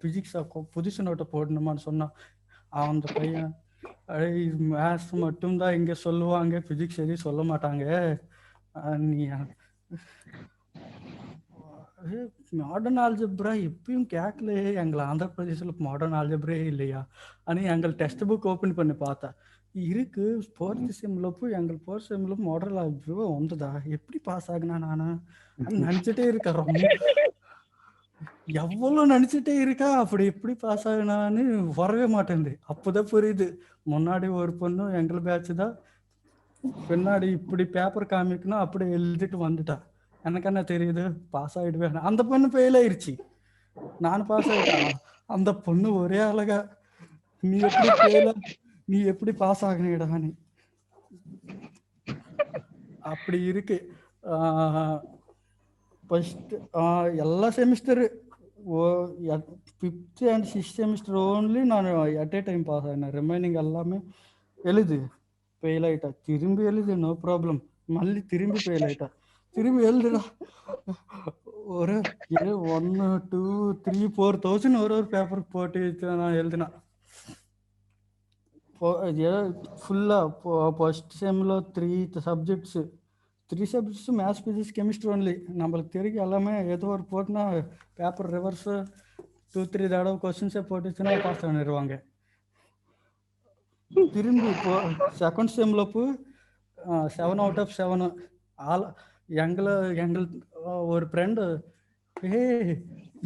[SPEAKER 4] பிசிக்ஸா, புதுசு நோட்டை போடணுமான்னு சொன்னா. அந்த பையன் மேத்ஸ் மட்டும்தான் இங்க சொல்லுவாங்க, பிசிக்ஸ் எதையும் சொல்ல மாட்டாங்க. நீ மாடர்ன் ஆல்ஜிப்ரா எப்பயும் கேட்கல, எங்களை ஆந்திர பிரதேசில் மாடர்ன் ஆல்ஜிப்ரே இல்லையா ஆனால் எங்கள் டெக்ஸ்ட் புக் ஓப்பன் பண்ணி பார்த்தா இருக்கு. ஃபோர்த் செம்மில் போய் எங்கள் ஃபோர்த் செம்மில் மாடர்ன் ஆல்ஜிப்ரா வந்ததா, எப்படி பாஸ் ஆகுனா நான் நினச்சிட்டே இருக்கேன். ரொம்ப எவ்வளோ நினச்சிட்டே இருக்கா, அப்படி எப்படி பாஸ் ஆகுனான்னு வரவே மாட்டேங்குது. அப்போதான் புரியுது, முன்னாடி ஒரு பொண்ணு எங்கள் பேட்ச் தான், பின்னாடி இப்படி பேப்பர் காமிக்கணும் அப்படி எழுதிட்டு வந்துட்டா. எனக்கு என்ன தெரியுது, பாஸ் ஆயிடுவேன். அந்த பொண்ணு ஃபெயில் ஆயிடுச்சு, நான் பாஸ் ஆயிட்டேன். அந்த பொண்ணு ஒரே அழகா, நீ எப்படி பாஸ் ஆகினடான்னு அப்படி இருக்கு. ஃபர்ஸ்ட் எல்லா semester fifth and sixth semester only நான் அட் ஏ டைம் பாஸ் ஆகினேன். ரிமைனிங் எல்லாமே எழுது ஃபெயில் ஆயிட்டா, திரும்பி எழுது நோ ப்ராப்ளம், மல்லி திரும்பி ஃபெயில் ஆயிட்டா, திரும்பி எழுதுடா. ஒரு 1 2 3 4,000 ஒரு பேப்பர் போட்டு நான் எழுதினேன். ஃபுல்லாக ஃபர்ஸ்ட் செம்மில் 3 subjects maths physics chemistry only. நம்மளுக்கு தெரியும் எல்லாமே, ஏதோ ஒரு போட்டுனா பேப்பர் ரிவர்ஸு 2-3 தடவை கொஸ்டின்ஸே போட்டுச்சுன்னா பாஸ் பண்ணிடுவாங்க. திரும்பி இப்போ செகண்ட் செம்மில் போய் 7 out of 7 எங்கள் ஒரு ஃப்ரெண்டு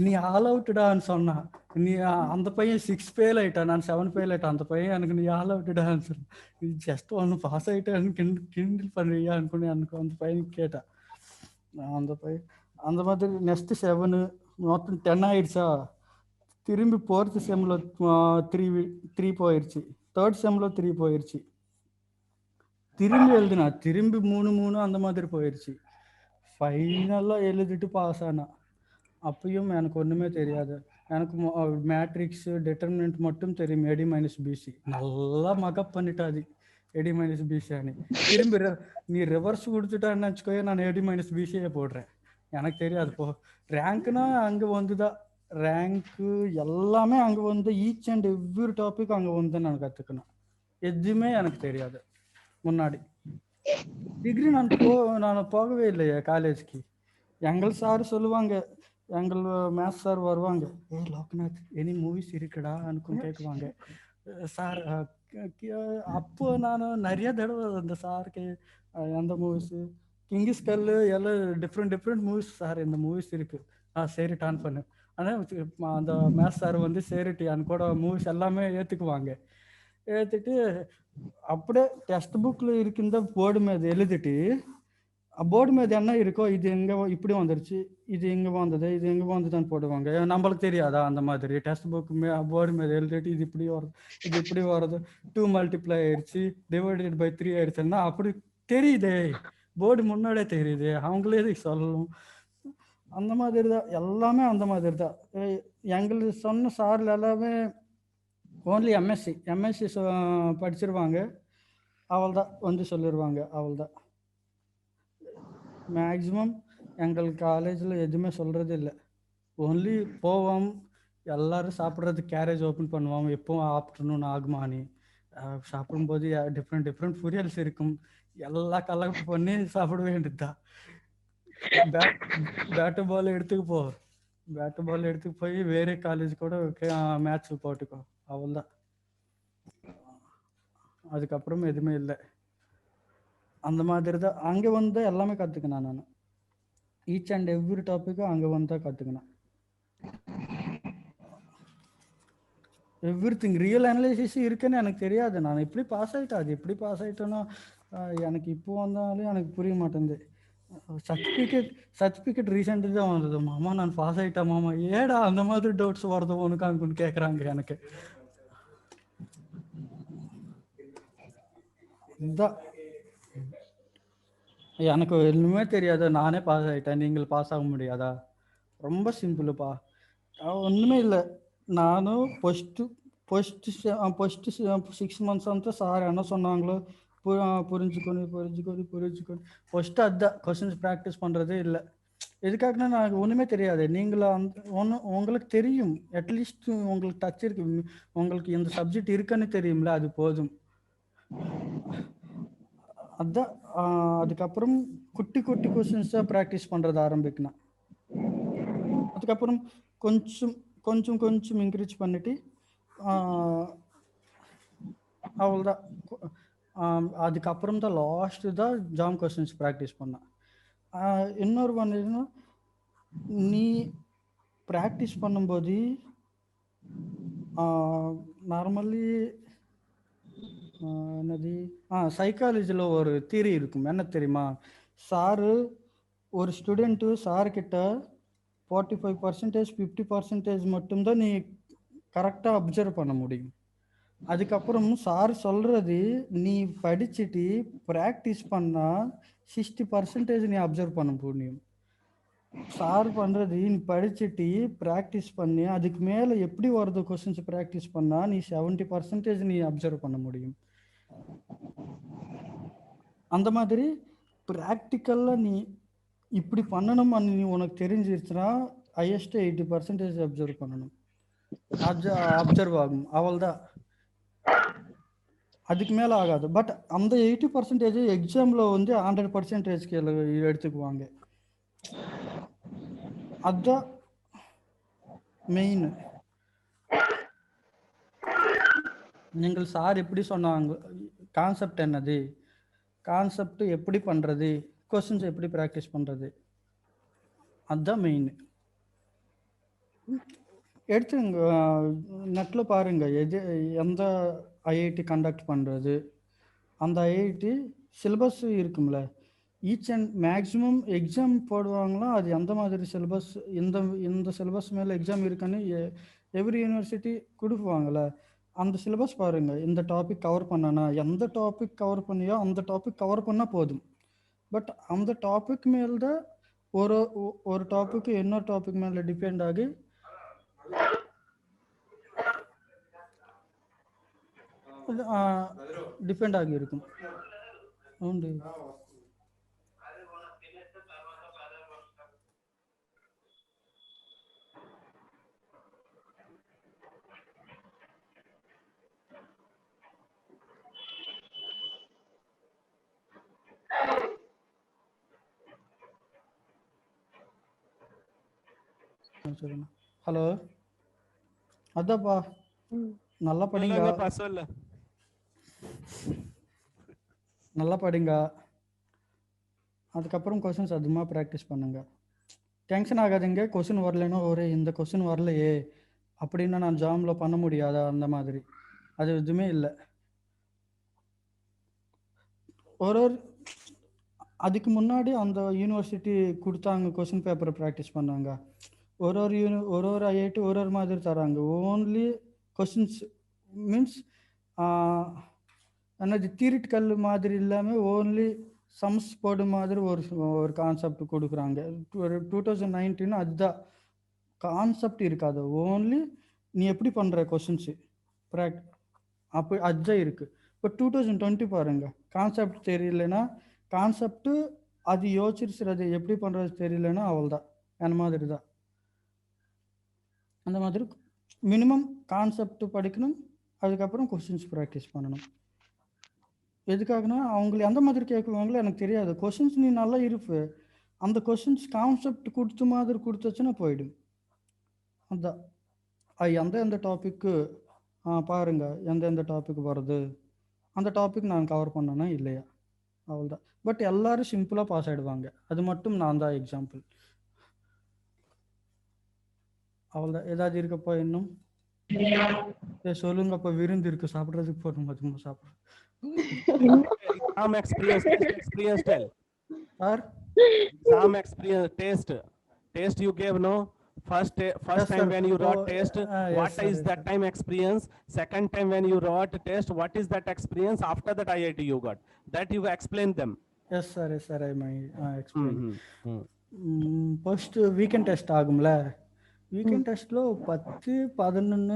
[SPEAKER 4] நீ ஆல் அவுட்டுடான்னு சொன்னா, நீ அந்த பையன் 6 ஃபெயில் ஆயிட்டான், நான் 7 ஃபெயில் ஆயிட்டான். அந்த பையன் எனக்கு நீ ஆல் அவுட்டுடான்னு சொன்ன, நீ ஜஸ்ட் ஒன்று பாஸ் ஆகிட்டான்னு கிண்டில் பண்ணுறியா அனுக்குன்னு எனக்கு அந்த பையனுக்கு கேட்டான். அந்த பையன் அந்த மாதிரி நெக்ஸ்ட்டு 7 மொத்தம் 10 ஆயிடுச்சா. திரும்பி ஃபோர்த்து செம்மில் 3 போயிடுச்சு, தேர்ட் செம்மில் 3 போயிடுச்சு. திரும்பி எழுதுனா திரும்பி 3 அந்த மாதிரி போயிடுச்சு. ஃபைனலாக எழுதிட்டு பாஸ் ஆனா. அப்பயும் எனக்கு ஒன்றுமே தெரியாது, எனக்கு மேட்ரிக்ஸு டிட்டர்மினன்ட் மட்டும் தெரியும், AD - BC. நல்லா மக்கப் பண்ணிட்டாது AD - BC அணி. திரும்பி நீ ரிவர்ஸ் கொடுத்துட்டான்னு வச்சுக்கோ, நான் AD - BCயே போடுறேன். எனக்கு தெரியாது. இப்போ ரேங்க்னா அங்கே வந்துதான், ரேங்க்கு எல்லாமே அங்கே வந்து ஈச் அண்ட் எவ்ரி டாபிக் அங்கே வந்து நான் கற்றுக்கணும். எதுவுமே எனக்கு தெரியாது முன்னாடி. டிகிரி நான் போகவே இல்லையே காலேஜ்க்கு. எங்கள் சார் சொல்லுவாங்க, எங்கள் மேத்ஸ் சார் வருவாங்க, லோக்நாத் எனி மூவிஸ் இருக்குடா அனுக்கும் கேட்குவாங்க. சார் அப்போ நான் நிறைய தடவை அந்த சாருக்கு எந்த மூவிஸு கிங்கிஸ் கல்லு எல்லாம் டிஃப்ரெண்ட் மூவிஸ் சார், இந்த மூவிஸ் இருக்கு. சரி டான் பண்ணு. ஆனால் அந்த மேத்ஸ் சார் வந்து சரிட்டி அன் கூட மூவிஸ் எல்லாமே ஏற்றுக்குவாங்க. ஏற்றுட்டு அப்படியே டெக்ஸ்ட் புக்கில் இருக்கின்ற போர்டு மீது எழுதிட்டு போர்டு மீது என்ன இருக்கோ இது எங்கே இப்படி வந்துருச்சு, இது எங்கே வந்தது, இது எங்கே வந்ததுன்னு போடுவாங்க. நம்மளுக்கு தெரியாதா அந்த மாதிரி டெக்ஸ்ட் புக் போர்டு மீது எழுதிட்டு இது இப்படி வருது, இது இப்படி வருது, 2 மல்டிப்ளை ஆயிடுச்சு, டிவைடட் பை 3 ஆயிடுச்சுன்னா அப்படி தெரியுதே, போர்டு முன்னாடியே தெரியுது, அவங்களே இதுக்கு சொல்லணும். அந்த மாதிரி தான் எல்லாமே, அந்த மாதிரி தான். எங்களுக்கு சொன்ன சார்ல எல்லாமே ஓன்லி எம்எஸ்சி படிச்சிருவாங்க, அவள் தான் வந்து சொல்லிடுவாங்க, அவள் தான். மேக்ஸிமம் எங்கள் காலேஜில் எதுவுமே சொல்கிறது இல்லை. ஓன்லி போவோம், எல்லோரும் சாப்பிட்றதுக்கு கேரேஜ் ஓப்பன் பண்ணுவோம், எப்போவும் ஆஃப்டர்நூன் ஆகுமானி சாப்பிடும்போது டிஃப்ரெண்ட் பொரியல்ஸ் இருக்கும், எல்லாம் கலெக்ட் பண்ணி சாப்பிட வேண்டியதுதான். பேட்டு பால் எடுத்துக்கு போய் வேறு காலேஜ் கூட மேட்ச் போட்டுக்கோ, அவ்வளோதான். அதுக்கப்புறம் எதுவுமே இல்லை. அந்த மாதிரி தான் அங்கே வந்து எல்லாமே கற்றுக்கினேன் நான். ஈச் அண்ட் எவ்ரி டாப்பிக்கும் அங்கே வந்து தான் கற்றுக்கினேன். எவ்ரி திங் ரியல் அனலைசிஸ் இருக்குன்னு எனக்கு தெரியாது. நான் எப்படி பாஸ் ஆகிட்டேன், அது எப்படி பாஸ் ஆகிட்டேன்னா எனக்கு இப்போ வந்தாலும் எனக்கு புரிய மாட்டேங்குது. சர்டிஃபிகேட் ரீசெண்டாக தான் வந்தது, மாமா நான் பாஸ் ஆகிட்டேன் மாமா. ஏடா அந்த மாதிரி டவுட்ஸ் வருது உனக்கு அங்குன்னு கேட்குறாங்க எனக்கு. இதுதான் எனக்கு ஒன்றுமே தெரியாது, நானே பாஸ் ஆகிட்டேன், நீங்கள் பாஸ் ஆக முடியாதா? ரொம்ப சிம்பிளுப்பா, ஒன்றுமே இல்லை. நானும் ஃபஸ்ட்டு 6 months అంతా சார் என்ன சொன்னாங்களோ புரிஞ்சுக்கொண்டு ஃபஸ்ட்டு அதுதான் கொஸ்டின்ஸ் ப்ராக்டிஸ் பண்ணுறதே இல்லை. எதுக்காகனா நான் ஒன்றுமே தெரியாது. நீங்களும் உங்களுக்கு தெரியும், அட்லீஸ்ட் உங்களுக்கு டச் இருக்கு, உங்களுக்கு இந்த சப்ஜெக்ட் இருக்குன்னு தெரியும்ல, அது போதும். அதுதான். அதுக்கப்புறம் குட்டி கொஸ்டின்ஸாக ப்ராக்டிஸ் பண்ணுறது ஆரம்பிக்கணும். அதுக்கப்புறம் கொஞ்சம் இன்க்ரீஸ் பண்ணிட்டு அவ்வளோதான். அதுக்கப்புறம் தான் லாஸ்ட்டு தான் ஜாம் கொஸ்டின்ஸ் ப்ராக்டிஸ் பண்ணேன். இன்னொரு ஒன்று, நீ ப்ராக்டிஸ் பண்ணும்போது நார்மலி என்னது சைக்காலஜியில் ஒரு தியரி இருக்கும், என்ன தெரியுமா? ஒரு ஸ்டூடெண்ட்டு சார்கிட்ட 45% 50% மட்டும்தான் நீ கரெக்டாக அப்சர்வ் பண்ண முடியும். அதுக்கப்புறம் சார் சொல்கிறது நீ படிச்சுட்டு ப்ராக்டிஸ் பண்ணால் 60% நீ அப்சர்வ் பண்ண முடியும். சார் பண்ணுறது நீ படிச்சுட்டு ப்ராக்டிஸ் பண்ணி அதுக்கு மேலே எப்படி வருது கொஸ்டின்ஸ் ப்ராக்டிஸ் பண்ணால் நீ 70% நீ அப்சர்வ் பண்ண முடியும். அந்த மாதிரி ப்ராக்டிக்கலில் நீ இப்படி பண்ணணும் நீ உனக்கு தெரிஞ்சிருச்சுன்னா ஹையஸ்ட் 80% அப்சர்வ் பண்ணணும், அப்சர்வ் ஆகும், அவள்தான். அதுக்கு மேலே ஆகாது. பட் அந்த 80% எக்ஸாமில் வந்து 100% எடுத்துக்குவாங்க. அதுதான் மெயின். நீங்கள் சார் எப்படி சொன்னாங்க, கான்செப்ட் என்னது, கான்செப்ட் எப்படி பண்ணுறது, கொஸ்டின்ஸ் எப்படி ப்ராக்டிஸ் பண்ணுறது, அதுதான் மெயின். எடுத்துங்க, நெட்டில் பாருங்கள், எந்த ஐஐடி கண்டக்ட் பண்ணுறது, அந்த ஐஐடி சிலபஸ் இருக்கும்ல, ஈச் அண்ட் மேக்ஸிமம் எக்ஸாம் போடுவாங்களா, அது எந்த மாதிரி சிலபஸ், இந்த சிலபஸ் மேலே எக்ஸாம் இருக்குன்னு எவ்ரி யூனிவர்சிட்டி கொடுக்குவாங்கள, அந்த சிலபஸ் பாருங்கள். இந்த டாபிக் கவர் பண்ணனா, எந்த டாபிக் கவர் பண்ணியோ அந்த டாபிக் கவர் பண்ணால் போதும். பட் அந்த டாபிக் மேலே தான் ஒரு டாபிக் இன்னொரு டாபிக் மேலே டிபெண்ட் ஆகி இருக்கும். உண்டு. ஹலோ, அதாப்பா, நல்லா படிங்க, நல்லா படிங்க. அதுக்கப்புறம் கொஷின்ஸ் அதிகமாக ப்ராக்டிஸ் பண்ணுங்க. டென்ஷன் ஆகாதீங்க. கொஷின் வரலைன்னா ஒரு இந்த கொஷின் வரலையே அப்படின்னா நான் ஜாமில் பண்ண முடியாதா அந்த மாதிரி அது எதுவுமே இல்லை. ஒரு அதுக்கு முன்னாடி அந்த யூனிவர்சிட்டி கொடுத்தாங்க கொஷின் பேப்பரை ப்ராக்டிஸ் பண்ணாங்க. ஒரு ஐஐடி ஒரு மாதிரி தராங்க. ஓன்லி கொஷின்ஸ் மீன்ஸ் என்னது தியரிட்டிக்கல் மாதிரி இல்லாமல் ஓன்லி சம்ஸ் போர்டு மாதிரி ஒரு கான்செப்ட் கொடுக்குறாங்க. 2019 அதுதான் கான்செப்ட் இருக்காது. ஓன்லி நீ எப்படி பண்ணுற கொஷின்ஸு அப்போ அதுதான் இருக்குது. இப்போ 2020 பாருங்க, கான்செப்ட் தெரியலனா கான்செப்ட் அது யோசிச்சுறது எப்படி பண்ணுறது தெரியலன்னா அவள்தான் அந்த மாதிரி தான். அந்த மாதிரி மினிமம் கான்செப்ட் படிக்கணும், அதுக்கப்புறம் கொஷின்ஸ் ப்ராக்டிஸ் பண்ணணும். எதுக்காகனா அவங்களை அந்த மாதிரி கேட்குவாங்களே எனக்கு தெரியாது. கொஷின்ஸ் நீ நல்லா இருப்பு, அந்த கொஷின்ஸ் கான்செப்ட் கொடுத்த மாதிரி கொடுத்துச்சுன்னா போயிடும். அதுதான் எந்த டாபிக்கு பாருங்க, எந்த டாபிக் வருது அந்த டாபிக் நான் கவர் பண்ணேன்னா இல்லையா அவ்வளோதான். பட் எல்லாரும் சிம்பிளாக பாஸ் ஆகிடுவாங்க. அது மட்டும் நான் தான் எக்ஸாம்பிள். அவ்வளோதான். ஏதாவது இருக்கப்போ இன்னும் சொல்லுங்கப்பா. விருந்து இருக்கு, சாப்பிட்றதுக்கு போகணும். அதிகமாக சாப்பிட்றேன்.
[SPEAKER 1] Some experience tell.
[SPEAKER 4] Sir?
[SPEAKER 1] Some experience taste you gave, no? First
[SPEAKER 4] Yes,
[SPEAKER 1] time
[SPEAKER 4] sir.
[SPEAKER 1] when you wrote test,
[SPEAKER 4] Yes,
[SPEAKER 1] what
[SPEAKER 4] sir,
[SPEAKER 1] is
[SPEAKER 4] yes,
[SPEAKER 1] that
[SPEAKER 4] sir.
[SPEAKER 1] time experience? Second time when you wrote test, what is that experience? After that IIT you got, that you explain them.
[SPEAKER 4] Yes sir, yes sir, I may explain.
[SPEAKER 1] Mm-hmm.
[SPEAKER 4] First weekend test ஆகும்ல, weekend టెస్ట్లో 10-11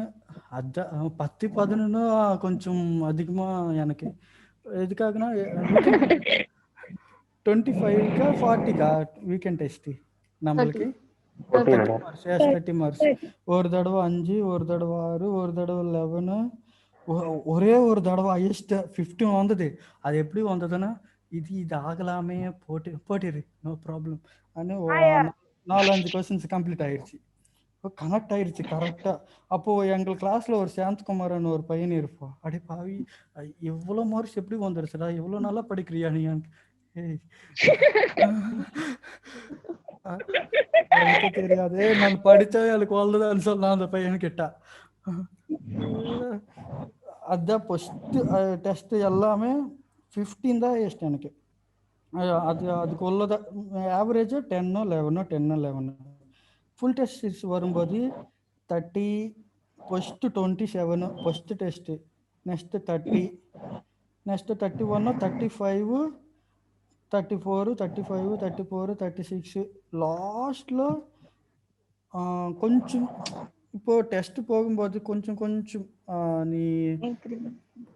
[SPEAKER 4] అதான் 10-11 కొంచెం అధికమా எனக்கு. எதுக்காகனா 25-40 weekend test நம்மளுக்கு 30 marks. ஒரு தடவை 5, ஒரு தடவை 6, ஒரு தடவை 11, ஒரே ஒரு தடவை ஹையஸ்ட் 15 வந்தது. அது எப்படி வந்ததுன்னா இது ஆகலாமே போட்டிரு நோ ப்ராப்ளம் అని 4-5 கொஸ்டின்ஸ் கம்ப்ளீட் ஆயிடுச்சு. கனெக்ட் ஆயிடுச்சு கரெக்டா. அப்போ எங்க கிளாஸ்ல ஒரு சாந்தகுமார்னு ஒரு பையன் இருப்போம். அடி பாவி எவ்வளோ மார்க்ஸ் எப்படி வந்துருச்சுடா, எவ்வளோ நல்லா படிக்கிறியா நீ? எனக்கு தெரியாது, நான் படிச்சா எனக்கு வாழ்ந்துதான்னு சொன்னா அந்த பையன் கிட்ட. அதான் ஃபர்ஸ்ட் டெஸ்ட் எல்லாமே 15 தான் ஹையஸ்ட் எனக்கு. அதுக்கு உள்ளதான் ஆவரேஜா 10-11 ஃபுல் டெஸ்ட் வரும்போது 30, first 27 first test, next 30, next 31, 35, 34, 35, 34, 36 లాస్ట్లో కొంచెం இப்போ டெஸ்ட் போகும்போது கொஞ்சம் கொஞ்சம் நீ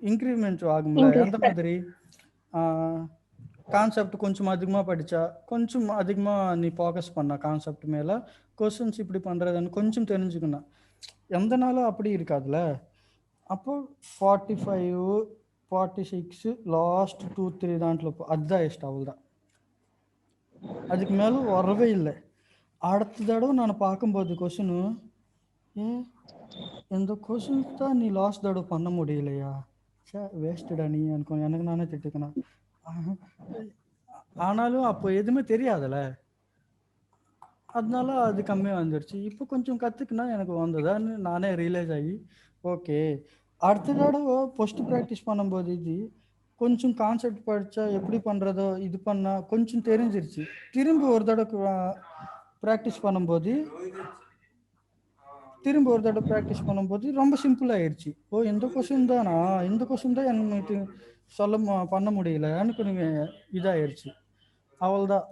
[SPEAKER 4] இன்க்ரிமெண்ட் ஆகும்ல, அந்த மாதிரி கான்செப்ட் கொஞ்சம் அதிகமாக படித்தா, கொஞ்சம் அதிகமாக நீ ஃபோக்கஸ் பண்ண கான்செப்ட் மேலே, கொஸ்டின்ஸ் இப்படி பண்ணுறதுன்னு கொஞ்சம் தெரிஞ்சுக்கணும். எந்த நாளும் அப்படி இருக்காதுல்ல. அப்போ 45, 46 லாஸ்ட் 2-3 దాంట్లో அதுதான் எஸ்ட் அவ்வளோதான். அதுக்கு மேலே வரவே இல்லை. அடுத்த தடவை நான் பார்க்கும்போது கொஸ்டின் இந்த கொஸ்டின்ஸ் தான் நீ லாஸ்ட் தடவை பண்ண முடியலையா, வேஸ்டடா நீ எனக்கு நானே திட்டுக்கணும். ஆனாலும் அப்போ எதுவுமே தெரியாதுல்ல, அதனால அது கம்மியாக வந்துருச்சு. இப்போ கொஞ்சம் கற்றுக்குனா எனக்கு வந்ததான்னு நானே ரியலைஸ் ஆகி ஓகே அடுத்த தடவை ஃபஸ்ட்டு ப்ராக்டிஸ் பண்ணும்போது இது கொஞ்சம் கான்செப்ட் படித்தா எப்படி பண்ணுறதோ இது பண்ணால் கொஞ்சம் தெரிஞ்சிருச்சு. திரும்பி ஒரு தடவை ப்ராக்டிஸ் பண்ணும்போது ரொம்ப சிம்பிளாகிடுச்சு. இந்த கொஸ்டின் தானா, இந்த கொஸ்டின் தான் எனக்கு பண்ண முடியல எனக்கு இதாகிடுச்சு. அவ்வளோதான்.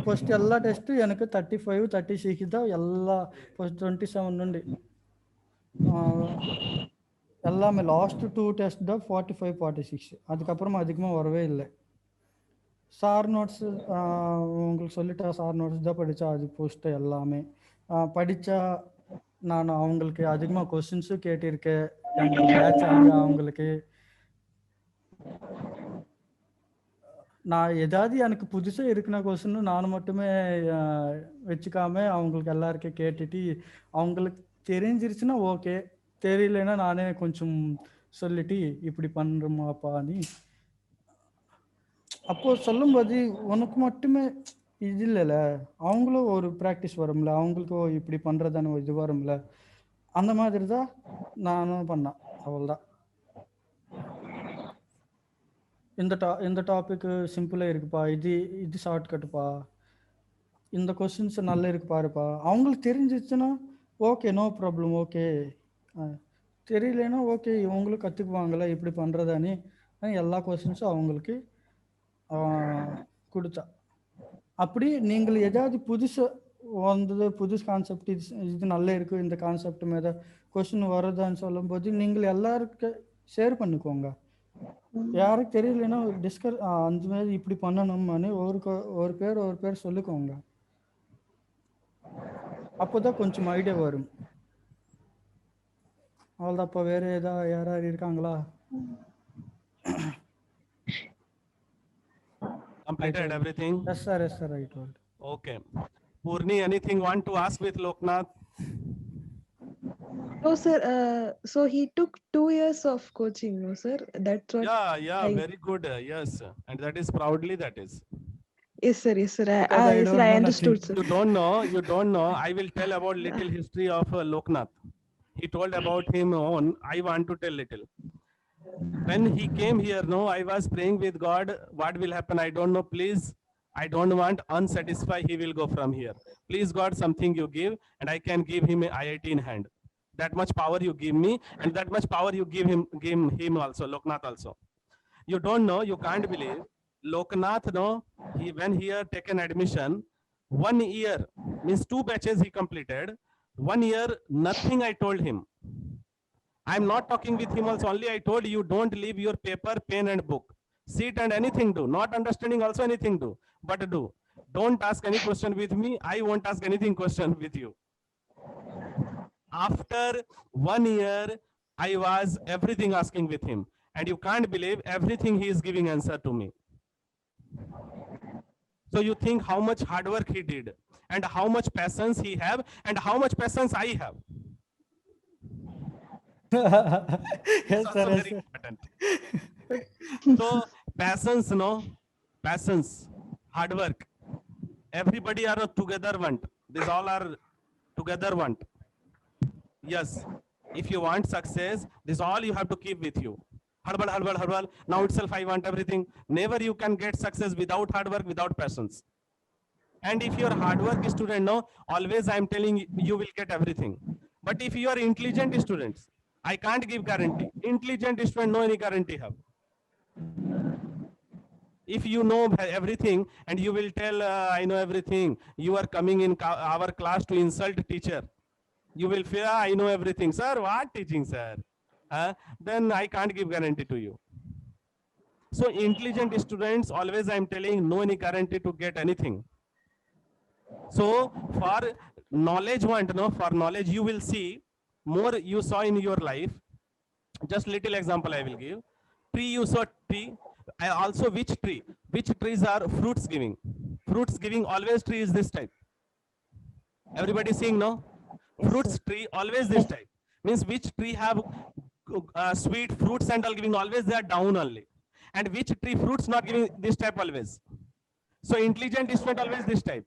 [SPEAKER 4] ఫస్ట్ ಎಲ್ಲ ಟೆಸ್ಟ್ எனக்கு 35, 36 தான் எல்லா. ஃபர்ஸ்ட் 27 నుండి எல்லாமே லாஸ்ட் 2 டெஸ்ட் தான் 45, 46. அதுக்கப்புறமா அதிகமாக வரவே இல்லை. சார் நோட்ஸ் உங்களுக்கு சொல்லிட்டா, சார் நோட்ஸ் தான் படித்தா அது போஸ்ட்டு எல்லாமே படித்தா. நான் அவங்களுக்கு அதிகமாக கொஸ்டின்ஸும் கேட்டிருக்கேன். எங்கள் பேட்ச் அவங்களுக்கு நான் ஏதாவது எனக்கு புதுசாக இருக்குன்னா கொஸ்டின் நான் மட்டுமே வச்சுக்காம அவங்களுக்கு எல்லாருக்கும் கேட்டுட்டு அவங்களுக்கு தெரிஞ்சிருச்சுன்னா ஓகே, தெரியலன்னா நானே கொஞ்சம் சொல்லிட்டு இப்படி பண்ணுறோமாப்பான்னு அப்போ சொல்லும்போது உனக்கு மட்டுமே இது இல்லைல்ல, அவங்களும் ஒரு ப்ராக்டிஸ் வரும்ல, அவங்களுக்கும் இப்படி பண்றதான ஒரு இது வரும்ல, அந்த மாதிரி தான் நானும் பண்ணேன். அவ்வளோதான். இந்த டாபிக் சிம்பிளா இருக்குப்பா, இது இது ஷார்ட்கட்டுப்பா, இந்த கொஸ்டின்ஸ் நல்லா இருக்கு பாருப்பா, அவங்களுக்கு தெரிஞ்சிச்சுன்னா ஓகே, நோ ப்ராப்ளம், ஓகே. தெரியலன்னா ஓகே, இவங்களும் கற்றுக்குவாங்கள்ல இப்படி பண்ணுறதானே, எல்லா கொஸ்டின்ஸும் அவங்களுக்கு கொடுத்தா. அப்படி நீங்கள் ஏதாவது புதுசு வந்தது, புதுசு கான்செப்ட், இது நல்லா இருக்கு, இந்த கான்செப்ட் மேலே கொஸ்டின் வருதான்னு சொல்லும்போது நீங்கள் எல்லாருக்கும் ஷேர் பண்ணிக்கோங்க. யாருக்கு தெரியலன்னா அந்த மாதிரி இப்படி பண்ணணும்னு ஒரு பேர் சொல்லிக்கோங்க. அப்போதான் கொஞ்சம் ஐடியா வரும். அவ்வளோதான்ப்பா. வேற ஏதாவது யாராவது இருக்காங்களா?
[SPEAKER 1] Completed everything?
[SPEAKER 4] Yes sir, yes sir, I told.
[SPEAKER 1] Okay. Purni, anything want to ask with Loknath?
[SPEAKER 6] No sir, so he took 2 years of coaching, no sir? That's what.
[SPEAKER 1] Yeah, very good. Yes, and that is proudly that is.
[SPEAKER 6] Yes sir, yes sir.
[SPEAKER 4] Because I
[SPEAKER 6] Yes
[SPEAKER 4] don't
[SPEAKER 6] sir, I
[SPEAKER 4] know
[SPEAKER 6] understood
[SPEAKER 4] nothing.
[SPEAKER 6] sir.
[SPEAKER 1] You don't know. I will tell about little history of Loknath. He told about him own. I want to tell little. When he came here, no, I was praying with God. What will happen? I don't know. Please, I don't want unsatisfied. He will go from here. Please, God, something you give, and I can give him an IIT in hand. That much power you give me, and that much power you give him also, Loknath also. You don't know. You can't believe. Loknath, no, when he had taken admission, 1 year means 2 batches he completed. 1 year, nothing I told him. I'm not talking with him also, only I told you don't leave your paper, pen and book. Sit and anything do. Not understanding also anything do. But do. Don't ask any question with me. I won't ask anything question with you. After 1 year, I was everything asking with him. And you can't believe everything he is giving answer to me. So you think how much hard work he did and how much patience he have and how much patience I have.
[SPEAKER 4] Yes
[SPEAKER 1] It's
[SPEAKER 4] sir,
[SPEAKER 1] also
[SPEAKER 4] yes
[SPEAKER 1] very
[SPEAKER 4] sir.
[SPEAKER 1] important. So patience, no, patience, hard work. Everybody are together want. These all are together want. Yes, if you want success, this all you have to keep with you. Harbal, harbal, harbal. Now itself I want everything. Never you can get success without hard work, without patience. And if you're hard work student, no, always I'm telling you, you will get everything. But if you are intelligent students, I can't give guarantee. Intelligent student, no any guarantee have. If you know everything and you will tell, I know everything, you are coming in our class to insult teacher. You will feel, I know everything. Sir, what teaching, sir? Then I can't give guarantee to you. So intelligent students, always I'm telling, no any guarantee to get anything. So for knowledge want, no, for knowledge you will see more you saw in your life. Just little example I will give. Tree, you saw tree. Also which trees are fruits giving? Fruits giving, always tree is this type. Everybody seeing, no? Fruits tree, always this type. Means which tree have sweet fruits and all giving, always they are down only. And which tree fruits not giving, this type always. So intelligent student always this type.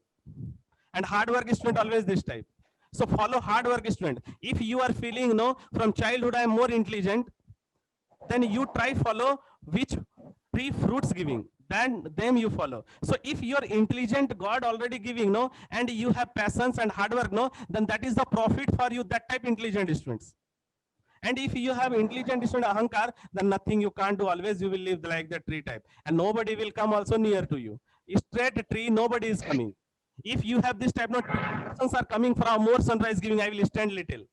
[SPEAKER 1] And hard work student always this type. So follow hard work student. If you are feeling, no, from childhood I am more intelligent, then you try follow which tree fruits giving, then them you follow. So if you are intelligent, God already giving, no, and you have patience and hard work, no, then that is the profit for you, that type intelligent students. And if you have intelligent student ahankar, then nothing you can't do, always you will live like the tree type. And nobody will come also near to you. Straight tree, nobody is coming. If you have this type, no, persons are coming from more sunrise giving, I will stand little.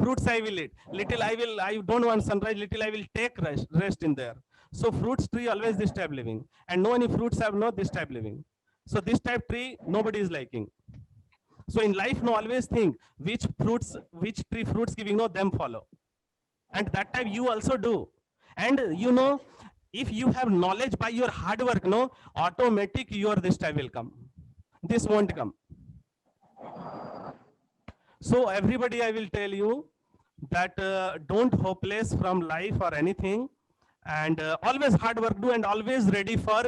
[SPEAKER 1] Fruits I will eat. Little I don't want sunrise, little I will take rest in there. So fruits tree always this type living. And no any fruits have no this type living. So this type tree, nobody is liking. So in life, no, always think which tree fruits giving, no, them follow. And that time you also do. And you know, if you have knowledge by your hard work, no, automatic your this type will come. This won't come. So everybody, I will tell you that don't hopeless from life or anything, and always hard work do, and always ready for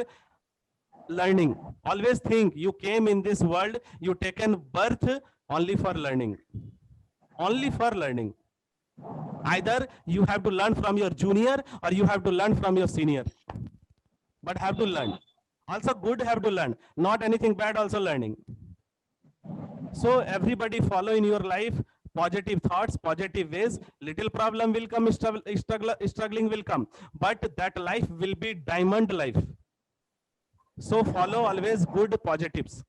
[SPEAKER 1] learning. Always think you came in this world, you taken birth only for learning. Only for learning. Either you have to learn from your junior or you have to learn from your senior. But have to learn. Also good have to learn. Not anything bad, also learning. So everybody follow in your life positive thoughts, positive ways. Little problem will come, struggling will come. But that life will be diamond life. So follow always good positives.